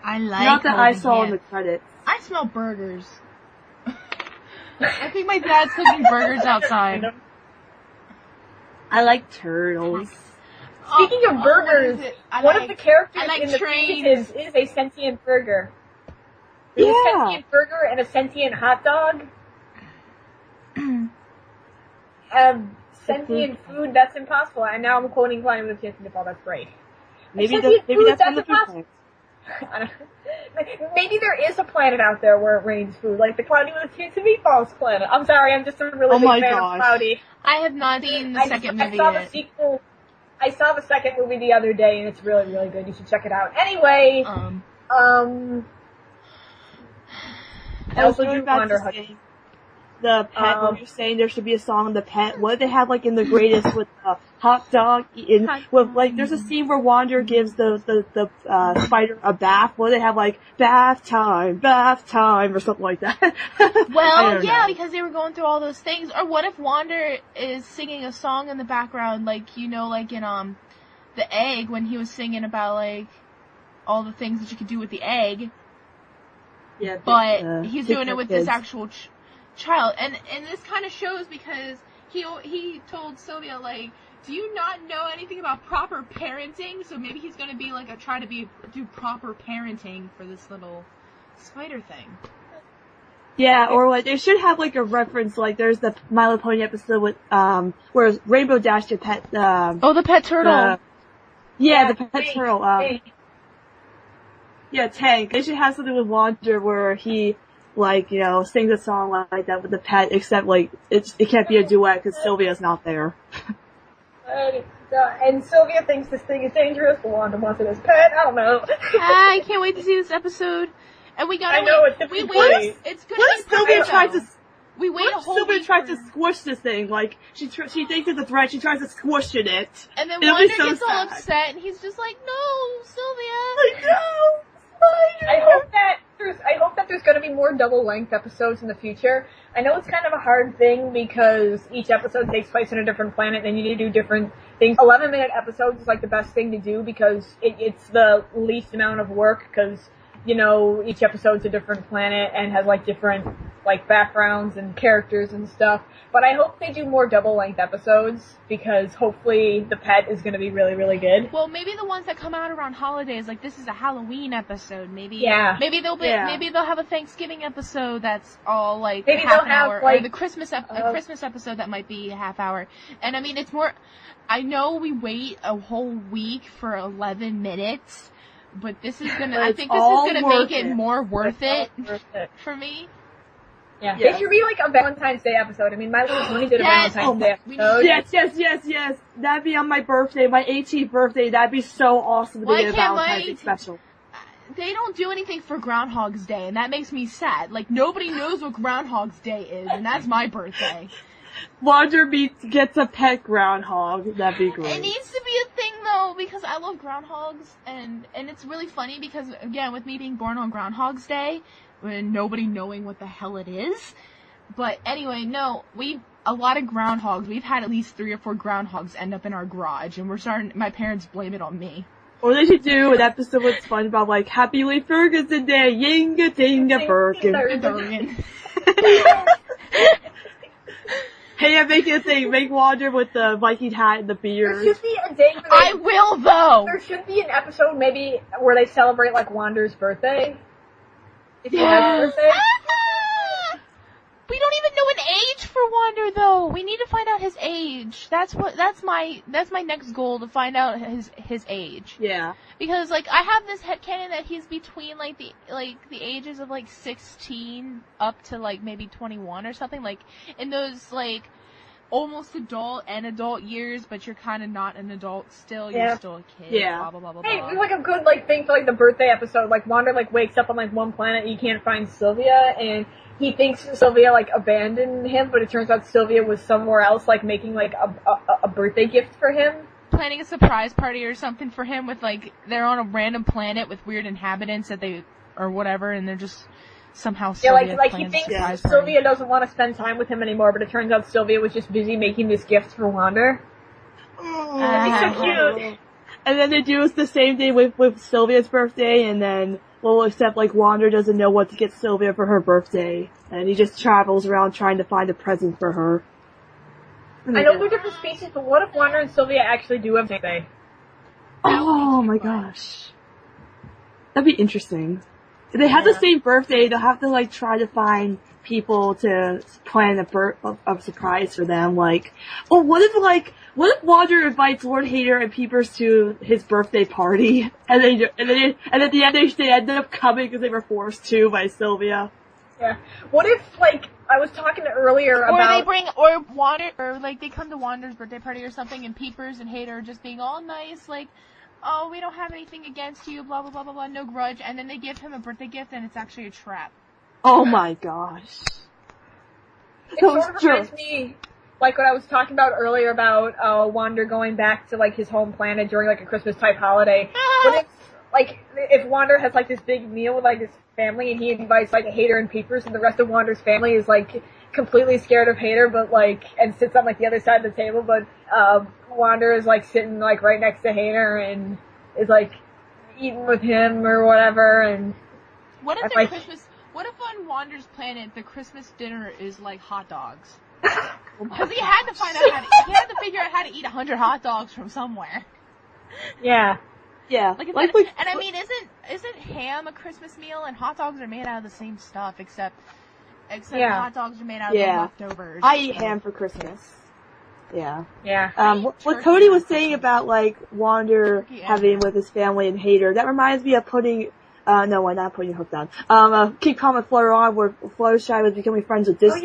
I like Not that I saw in the credits. I smell burgers. I think my dad's cooking burgers outside. I like turtles. Speaking of burgers, one of the characters in the trains. Fugitives is a sentient burger. There's a sentient burger and a sentient hot dog. Sentient food, that's impossible. And now I'm quoting Klein with Tiffany Paul, that's great. Maybe that's from the food. I don't, maybe there is a planet out there where it rains food, like the Cloudy with a Chance of Meatballs planet. I'm sorry, I'm just a really big fan of Cloudy. I have not seen the second movie yet. The sequel. I saw the second movie the other day, and it's really, really good. You should check it out. Anyway, I was really about to say, the Pet, when you're saying there should be a song on the Pet, what do they have, like, in the greatest with the hot dog eating, with, like, there's a scene where Wander gives the spider a bath. What do they have, like, bath time, or something like that? Well, yeah, because they were going through all those things. Or what if Wander is singing a song in the background, like, you know, like in, The Egg, when he was singing about, like, all the things that you could do with the egg. Yeah, but he's doing it with this actual child, and this kind of shows because he told Sylvia, like, do you not know anything about proper parenting? So maybe he's gonna be like do proper parenting for this little spider thing. Yeah, or like they should have like a reference, like there's the My Little Pony episode with where Rainbow Dash the pet the pet turtle. The pet turtle. Yeah, Tank. They should have something with Wander where he, like, you know, sings a song like that with the pet, except, like, it can't be a duet because Sylvia's not there. And Sylvia thinks this thing is dangerous, but Wanda wants it as pet. I don't know. I can't wait to see this episode. And we gotta wait. It's gonna be Sylvia tries to... We wait a whole Sylvia week tries to squish this thing, like, she thinks it's a threat, she tries to squish it. And then Wanda gets all upset, and he's just like, no, Sylvia! Like, no! I hope that there's going to be more double-length episodes in the future. I know it's kind of a hard thing because each episode takes place on a different planet and you need to do different things. 11-minute episodes is like the best thing to do because it's the least amount of work because, you know, each episode's a different planet and has like different like backgrounds and characters and stuff. But I hope they do more double-length episodes because hopefully the pet is going to be really, really good. Well, maybe the ones that come out around holidays, like this is a Halloween episode, maybe maybe they'll have a Thanksgiving episode that's all like maybe half they'll an have hour, like or the Christmas episode that might be a half hour. And I mean, it's more. I know we wait a whole week for 11 minutes, but this is gonna. I think this is gonna make it more worth it for me. Yeah. They should be like a Valentine's Day episode. I mean, My Little Pony did a Valentine's Day episode. Yes. That'd be on my birthday, my 18th birthday. That'd be so awesome to get a Valentine's Day special. They don't do anything for Groundhog's Day, and that makes me sad. Like, nobody knows what Groundhog's Day is, and that's my birthday. Wander gets a pet groundhog. That'd be great. It needs to be a thing, though, because I love groundhogs, and it's really funny because, again, with me being born on Groundhog's Day, and nobody knowing what the hell it is. But anyway, no, a lot of groundhogs. We've had at least 3 or 4 groundhogs end up in our garage, and my parents blame it on me. Or they should do an episode with SpongeBob like Happy Lee Ferguson Day, Yinga Dinga Birkin. Hey, I'm making a thing. Make Wander with the Viking hat and the beard. There should be a day I will, though! There should be an episode maybe where they celebrate like Wander's birthday. If you have a birthday. We don't even know an age for Wander, though. We need to find out his age. That's my next goal, to find out his age. Yeah. Because like I have this headcanon that he's between the ages of like 16 up to like maybe 21 or something, like in those like almost adult and adult years, but you're kind of not an adult still. You're still a kid. Yeah. Blah blah blah blah. Hey, blah. it's like a good like thing for like the birthday episode. Like Wander like wakes up on like one planet and you can't find Sylvia, and he thinks Sylvia like abandoned him, but it turns out Sylvia was somewhere else, like making like a birthday gift for him. Planning a surprise party or something for him with like they're on a random planet with weird inhabitants that they or whatever, and they're just somehow Sylvia like he thinks Sylvia doesn't want to spend time with him anymore, but it turns out Sylvia was just busy making this gift for Wander. It's so cute. And then they do the same thing with Sylvia's birthday, and then except like Wander doesn't know what to get Sylvia for her birthday, and he just travels around trying to find a present for her. I know they're different species, but what if Wander and Sylvia actually do have a birthday? Oh my gosh. That'd be interesting. If they have the same birthday, they'll have to like try to find people to plan a surprise for them. Like, what if like what if Wander invites Lord Hater and Peepers to his birthday party, and then at the end they end up coming because they were forced to by Sylvia? Yeah. What if, like, I was talking earlier about... Or they bring, or Wander, or like they come to Wander's birthday party or something, and Peepers and Hater are just being all nice, like, oh, we don't have anything against you, blah, blah, blah, blah, blah, no grudge, and then they give him a birthday gift, and it's actually a trap. Oh my gosh. It sort of reminds me, like what I was talking about earlier about Wander going back to, like, his home planet during, like, a Christmas-type holiday. But if Wander has, like, this big meal with, like, his family, and he invites, like, Hater and Peepers, and the rest of Wander's family is, like, completely scared of Hater, but, like, and sits on, like, the other side of the table, but, Wander is, like, sitting, like, right next to Hater, and is, like, eating with him or whatever, and... What if on Wander's planet, the Christmas dinner is, like, hot dogs? Because he had to figure out how to eat 100 hot dogs from somewhere. Yeah. Yeah. And I mean, isn't ham a Christmas meal? And hot dogs are made out of the same stuff, except hot dogs are made out of leftovers. I eat ham for Christmas. Yeah. Yeah. What Cody was saying about, like, Wander having with his family and Hater, that reminds me of putting... not putting Hooked on. Keep Calm and Flutter On, where Fluttershy was becoming friends with Discord.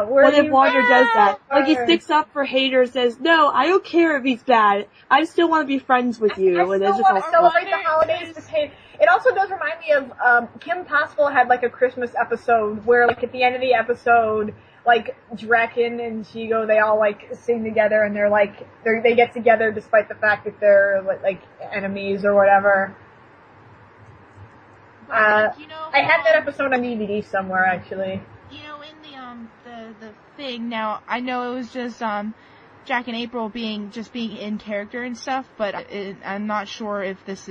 What if Wander does that? Like, he sticks up for Hater, says, no, I don't care if he's bad. I still want to be friends with you. I still want to celebrate the holidays with Hater. It also does remind me of, Kim Possible had, like, a Christmas episode where, like, at the end of the episode, like, Draken and Shigo, they all, like, sing together, and they're, like, they get together despite the fact that they're, like, enemies or whatever. I had that episode on DVD somewhere, actually. You know, in the thing, now, I know it was just, Jack and April being in character and stuff, but I'm not sure if this,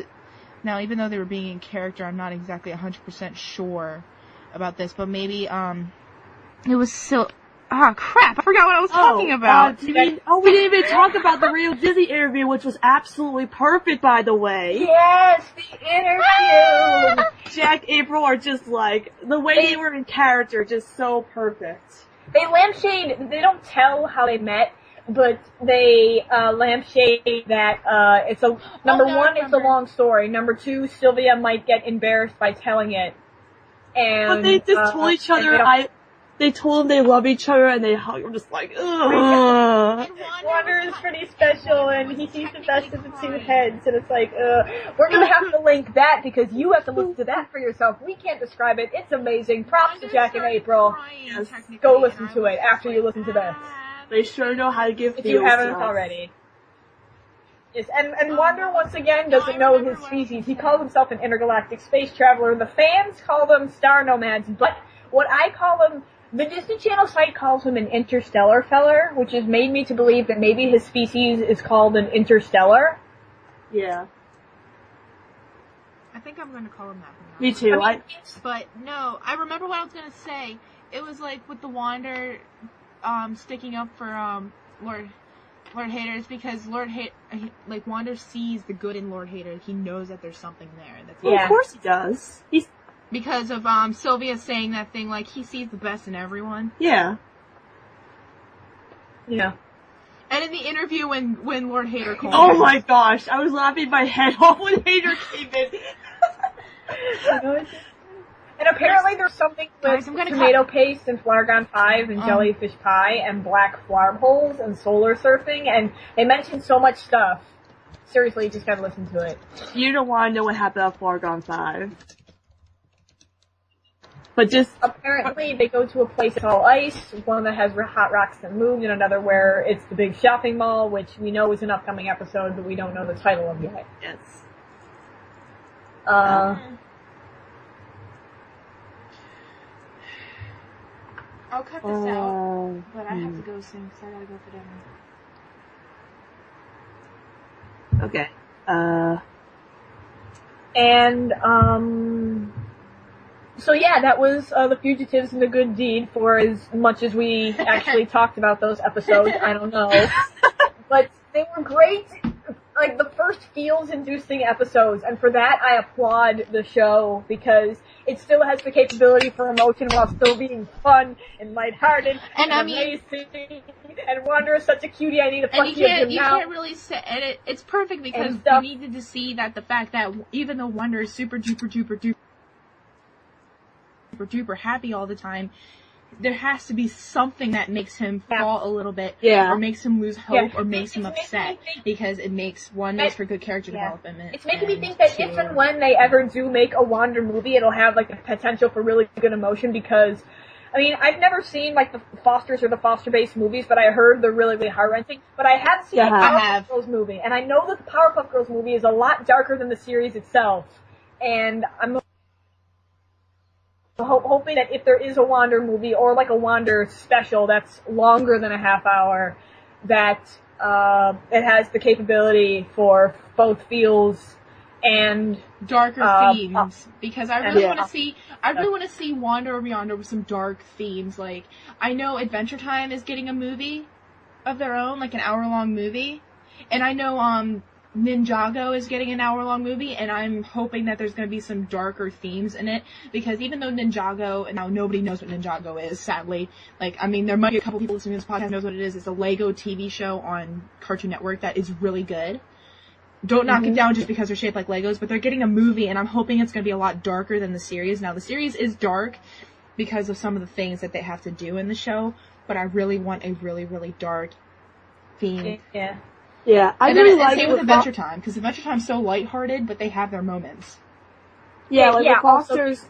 now, even though they were being in character, I'm not exactly 100% sure about this, but maybe, it was still, crap, I forgot what I was talking about. We didn't even talk about the real Disney interview, which was absolutely perfect, by the way. Yes, the interview! Jack, April are just like, the way they were in character, just so perfect. They lampshade, they don't tell how they met, but they, lampshade that, it's a, number one, it's a long story. Number two, Sylvia might get embarrassed by telling it. And, but they just told each other, they told them they love each other, and they hug. I'm just like, ugh. Wander is pretty special, and he sees the best of the two heads, and it's like, we're gonna have to link that, because you have to listen to that for yourself. We can't describe it. It's amazing. Props to Jack and April. Yes. Go listen to it after you listen to this. They sure know how to give feels. If you haven't already. Yes, and Wander, once again, doesn't know his species. He calls himself an intergalactic space traveler. The fans call them star nomads, but what I call them, the Disney Channel site calls him an interstellar feller, which has made me to believe that maybe his species is called an interstellar. Yeah. I think I'm going to call him that from now. Me too. But no, I remember what I was going to say. It was like with the Wander sticking up for Lord Hater, is because Wander sees the good in Lord Hater. He knows that there's something there. Well, of course he does. Because of Sylvia saying that thing, like, he sees the best in everyone. Yeah. Yeah. And in the interview when Lord Hater called oh my gosh, I was laughing my head off when Hater came in. And apparently there's something with tomato paste and Flargon 5 and jellyfish pie and black flarb holes and solar surfing, and they mentioned so much stuff. Seriously, you just gotta listen to it. You don't want to know what happened at Flargon 5. But just... Apparently, they go to a place called Ice, one that has hot rocks that move, and another where it's the big shopping mall, which we know is an upcoming episode, but we don't know the title of yet. Yes. I'll cut this out, but I have to go soon, because I gotta go for dinner. Okay. So yeah, that was The Fugitives and the Good Deed, for as much as we actually talked about those episodes, I don't know. But they were great. like, the first feels-inducing episodes, and for that I applaud the show, because it still has the capability for emotion while still being fun and lighthearted and amazing. And Wander is such a cutie, I need to fuck you now. You can't really say, and it's perfect because we needed to see that the fact that even though Wander is super duper happy all the time, there has to be something that makes him fall a little bit, or makes him lose hope, or makes him upset, because it makes for good character development. It's making me think that if and when they ever do make a Wander movie, it'll have like the potential for really good emotion, because I mean, I've never seen like the Fosters or the Foster-based movies, but I heard they're really, really heart-wrenching. But I have seen the Powerpuff Girls movie, and I know that the Powerpuff Girls movie is a lot darker than the series itself, and I'm hoping that if there is a Wander movie, or like a Wander special that's longer than a half hour, that it has the capability for both feels and darker themes, because I really want to see Wander over Yonder with some dark themes. Like, I know Adventure Time is getting a movie of their own, like an hour-long movie, and I know Ninjago is getting an hour-long movie, and I'm hoping that there's going to be some darker themes in it, because even though Ninjago, and now nobody knows what Ninjago is, sadly, like, I mean, there might be a couple people listening to this podcast who knows what it is. It's a Lego TV show on Cartoon Network that is really good. Don't knock it down just because they're shaped like Legos, but they're getting a movie, and I'm hoping it's going to be a lot darker than the series. Now, the series is dark because of some of the things that they have to do in the show, but I really want a really, really dark theme. Yeah, I and really then, like same with Adventure Time, because Adventure Time's so lighthearted, but they have their moments. Yeah, like the Fosters,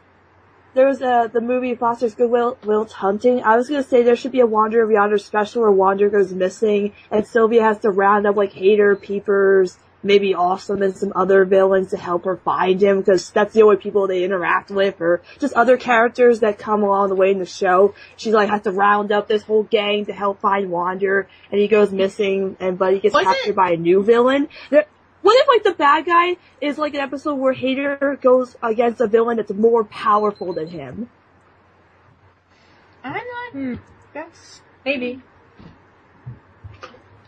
there was the movie Foster's Good Will Hunting. I was gonna say there should be a Wander of Yonder special where Wander goes missing, and Sylvia has to round up like Hater, Peepers, maybe Awesome, and some other villains to help her find him, because that's the only people they interact with, or just other characters that come along the way in the show. She like has to round up this whole gang to help find Wander, and he goes missing, but he gets captured by a new villain. What if like the bad guy is like an episode where Hater goes against a villain that's more powerful than him? I'm not. That's maybe.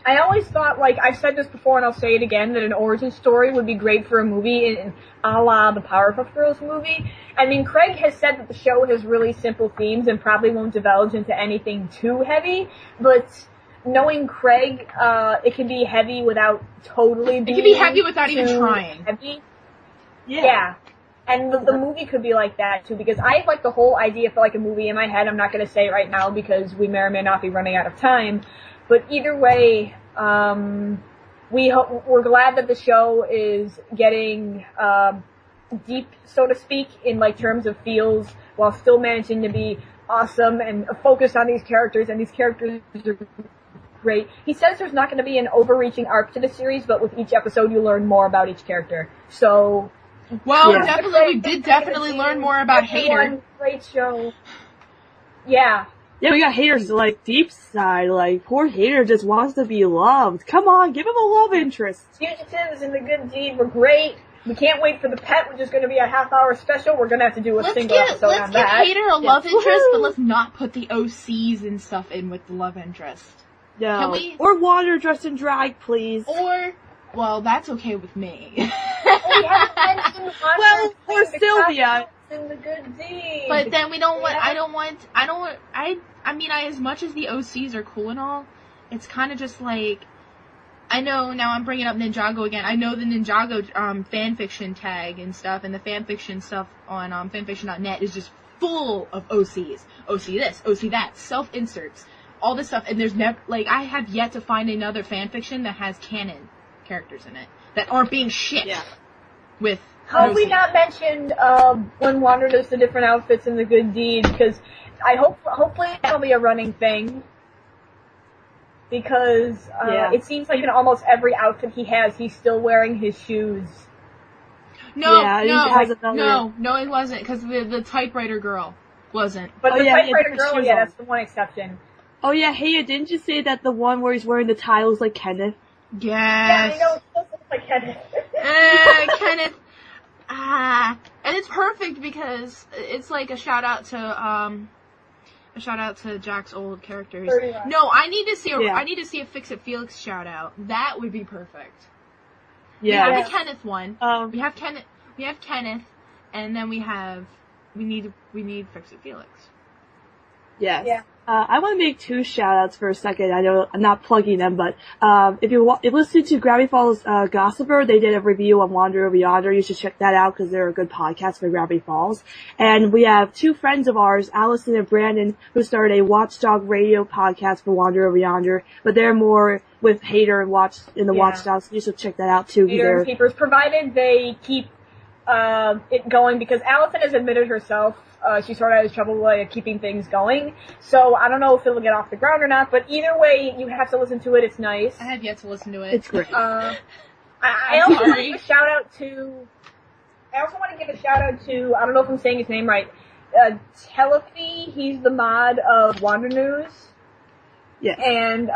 I always thought, like, I've said this before and I'll say it again, that an origin story would be great for a movie a la the Powerpuff Girls movie. I mean, Craig has said that the show has really simple themes and probably won't divulge into anything too heavy, but knowing Craig, it can be heavy without totally being... It can be heavy without even trying. Heavy. Yeah. And the movie could be like that, too, because I have, like, the whole idea for, like, a movie in my head. I'm not going to say it right now because we may or may not be running out of time. But either way, we're glad that the show is getting deep, so to speak, in like terms of feels, while still managing to be awesome and focused on these characters, and these characters are great. He says there's not going to be an overreaching arc to the series, but with each episode you learn more about each character. So, well, we did definitely learn more about Hater. Great show. Yeah. Yeah, we got Hater's, like, deep side. Like, poor Hater just wants to be loved. Come on, give him a love interest. Fugitives and The Good Deed were great. We can't wait for The Pet, which is going to be a half-hour special. We're going to have to do a single episode on that. Let's give Hater a love interest, but let's not put the OCs and stuff in with the love interest. No. Can we? Or Wander dressed in drag, please. Or, well, that's okay with me. Well, or Sylvia. In The Good Deed. But then we don't want, I mean, as much as the OCs are cool and all, it's kind of just like, I know, now I'm bringing up Ninjago again, I know the Ninjago, fanfiction tag and stuff, and the fanfiction stuff on, fanfiction.net is just full of OCs. OC this, OC that, self-inserts, all this stuff, and there's never, like, I have yet to find another fanfiction that has canon characters in it, that aren't being shipped with How have we not mentioned when Wander does the different outfits in The Good Deed? Because hopefully that'll be a running thing. Because it seems like in almost every outfit he has, he's still wearing his shoes. No, it wasn't, because the typewriter girl wasn't. But the typewriter girl, that's the one exception. Oh yeah, hey, didn't you say that the one where he's wearing the tie looks like Kenneth? Yes. Yeah, I know, it does look like Kenneth. Kenneth. And it's perfect because it's like a shout out to Jack's old characters. No, I need to see a Fix It Felix shout out. That would be perfect. Yeah. We have the Kenneth one. Um, We have Kenneth, and then we need Fix It Felix. Yes. Yeah. I want to make 2 shout-outs for a second. I know I'm not plugging them, but if you listen to Gravity Falls Gossiper, they did a review on Wander Over Yonder. You should check that out because they're a good podcast for Gravity Falls. And we have 2 friends of ours, Allison and Brandon, who started a Watchdog radio podcast for Wander Over Yonder, but they're more with Hater and Watchdogs. You should check that out too. Hater and Keepers, provided they keep it going, because Allison has admitted herself she sort of has trouble keeping things going. So I don't know if it'll get off the ground or not, but either way, you have to listen to it. It's nice. I have yet to listen to it. It's great. I also want to give a shout out to. I also want to give a shout out to. I don't know if I'm saying his name right. Telephy. He's the mod of Wander News. Yes. And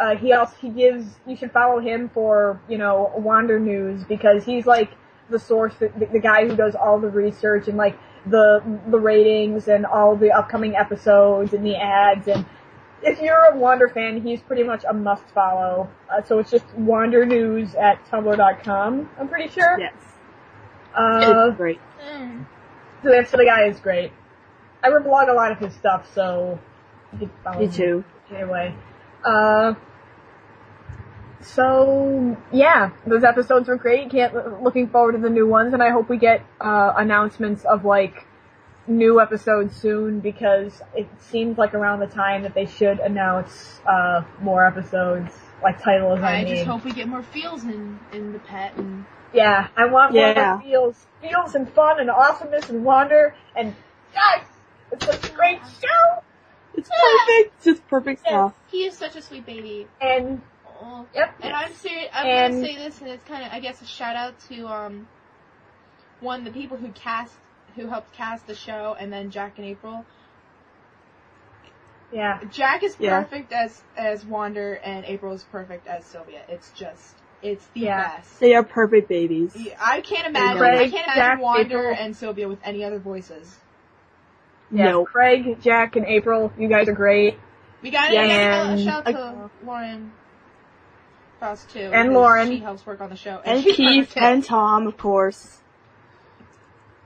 he gives. You should follow him for Wander News, because he's like the source, the guy who does all the research and like the ratings and all the upcoming episodes and the ads. And if you're a Wander fan, he's pretty much a must follow. So it's just wandernews at tumblr.com, I'm pretty sure. Yes. It's great. So the guy is great. I reblog a lot of his stuff, so you can follow Me him. too. Anyway. So yeah, those episodes were great. Looking forward to the new ones, and I hope we get announcements of like new episodes soon, because it seems like around the time that they should announce more episodes, like titles. I just hope we get more feels in the pet. And yeah, I want more feels and fun and awesomeness and Wander, and guys, it's such a great show. It's perfect. It's just perfect stuff. He is such a sweet baby. And yep. And I'm serious. I'm gonna say this, and it's kind of, I guess, a shout out to the people who helped cast the show, and then Jack and April. Yeah. Jack is perfect as Wander, and April is perfect as Sylvia. It's the best. They are perfect babies. I can't imagine Wander and Sylvia with any other voices. Yeah, no. Craig, Jack, and April, you guys are great. We got a shout out to Lauren Frost too. And Lauren. She helps work on the show. And Keith and Tom, of course.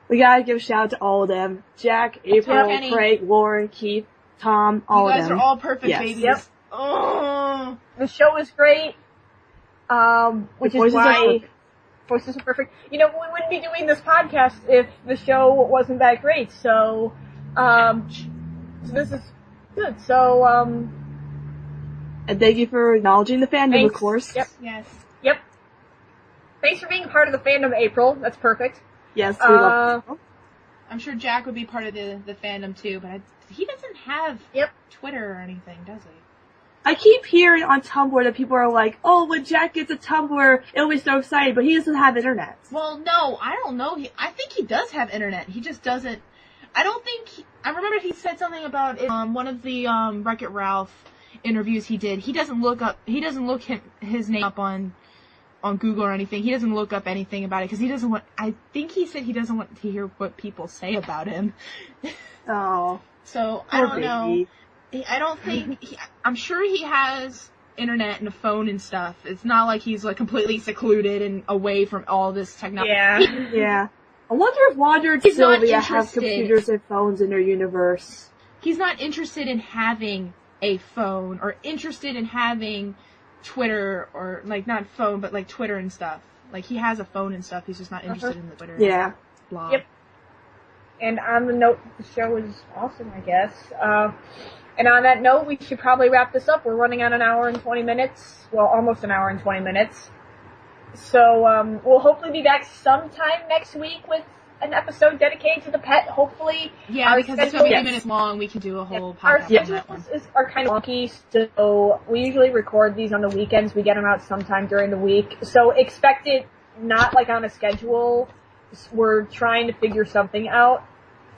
We gotta give a shout out to all of them. Jack, April, Craig, Lauren, Keith, Tom, all of them. You guys are all perfect babies. Yep. Oh. The show is great. Which is why voices are perfect. We wouldn't be doing this podcast if the show wasn't that great. So this is good. So, and thank you for acknowledging the fandom, of course. Yep. Yes. Yep. Thanks for being a part of the fandom, April. That's perfect. Yes, we love April. I'm sure Jack would be part of the fandom too, but he doesn't have Twitter or anything, does he? I keep hearing on Tumblr that people are like, oh, when Jack gets a Tumblr, it'll be so exciting, but he doesn't have internet. Well, no, I don't know. I think he does have internet. He just doesn't. I don't think. I remember he said something about it, one of the Wreck-It Ralph interviews he did. He doesn't look his name up on Google or anything. He doesn't look up anything about it because he doesn't want. I think he said he doesn't want to hear what people say about him. Oh. So I don't know. I don't think. I'm sure he has internet and a phone and stuff. It's not like he's like completely secluded and away from all this technology. Yeah. Yeah. I wonder if Wander and Sylvia have computers and phones in their universe. He's not interested in having a phone or interested in having Twitter or like not phone but like Twitter and stuff. Like he has a phone and stuff. He's just not interested in the Twitter. Yeah. Blog. Yep. And on the note, the show is awesome, I guess. And on that note, we should probably wrap this up. We're running on an hour and 20 minutes. Well, almost an hour and 20 minutes. So, we'll hopefully be back sometime next week with an episode dedicated to the pet, hopefully. Yeah, because it's 50 minutes long, we can do a whole podcast on that one. Our schedules are kind of wonky, so we usually record these on the weekends. We get them out sometime during the week. So expect it not like on a schedule. We're trying to figure something out.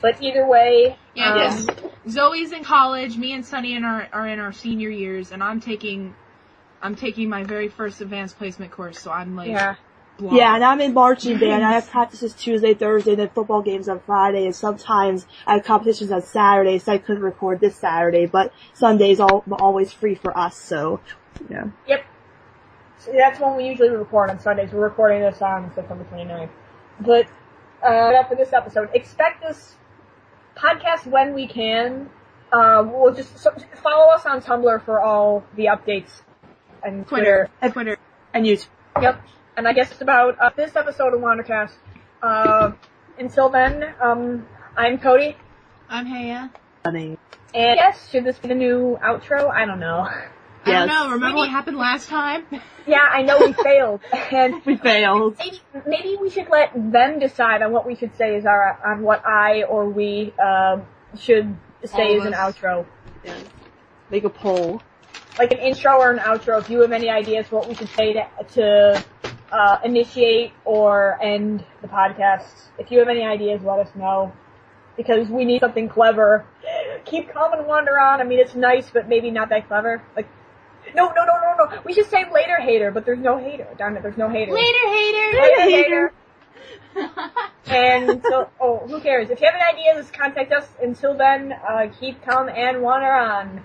But either way... Yeah, Zoe's in college, me and Sunny are in our senior years, and I'm taking my very first advanced placement course, so I'm like... Yeah, and I'm in marching band. I have practices Tuesday, Thursday, and then football games on Friday, and sometimes I have competitions on Saturday, so I couldn't record this Saturday, but Sunday's always free for us, so, yeah. Yep. So that's when we usually record on Sundays. We're recording this on September 29th. But after this episode, expect this podcast when we can. We'll just follow us on Tumblr for all the updates and Twitter and YouTube. Yep. And I guess it's about this episode of WanderCast. Until then, I'm Cody. I'm Haya. Funny. And yes, should this be the new outro? I don't know. I don't know. Remember what happened last time? Yeah, I know we failed. And we failed. Maybe we should let them decide on what we should say on what I or we should say as an outro. Yeah. Make a poll. Like an intro or an outro. If you have any ideas what we should say to initiate or end the podcast. If you have any ideas, let us know. Because we need something clever. Keep calm and wander on. I mean, it's nice, but maybe not that clever. Like, no. We should say later, hater, but there's no hater. Darn it, there's no hater. Later, hater. Later, hater. And so, who cares? If you have any ideas, contact us. Until then, keep calm and wander on.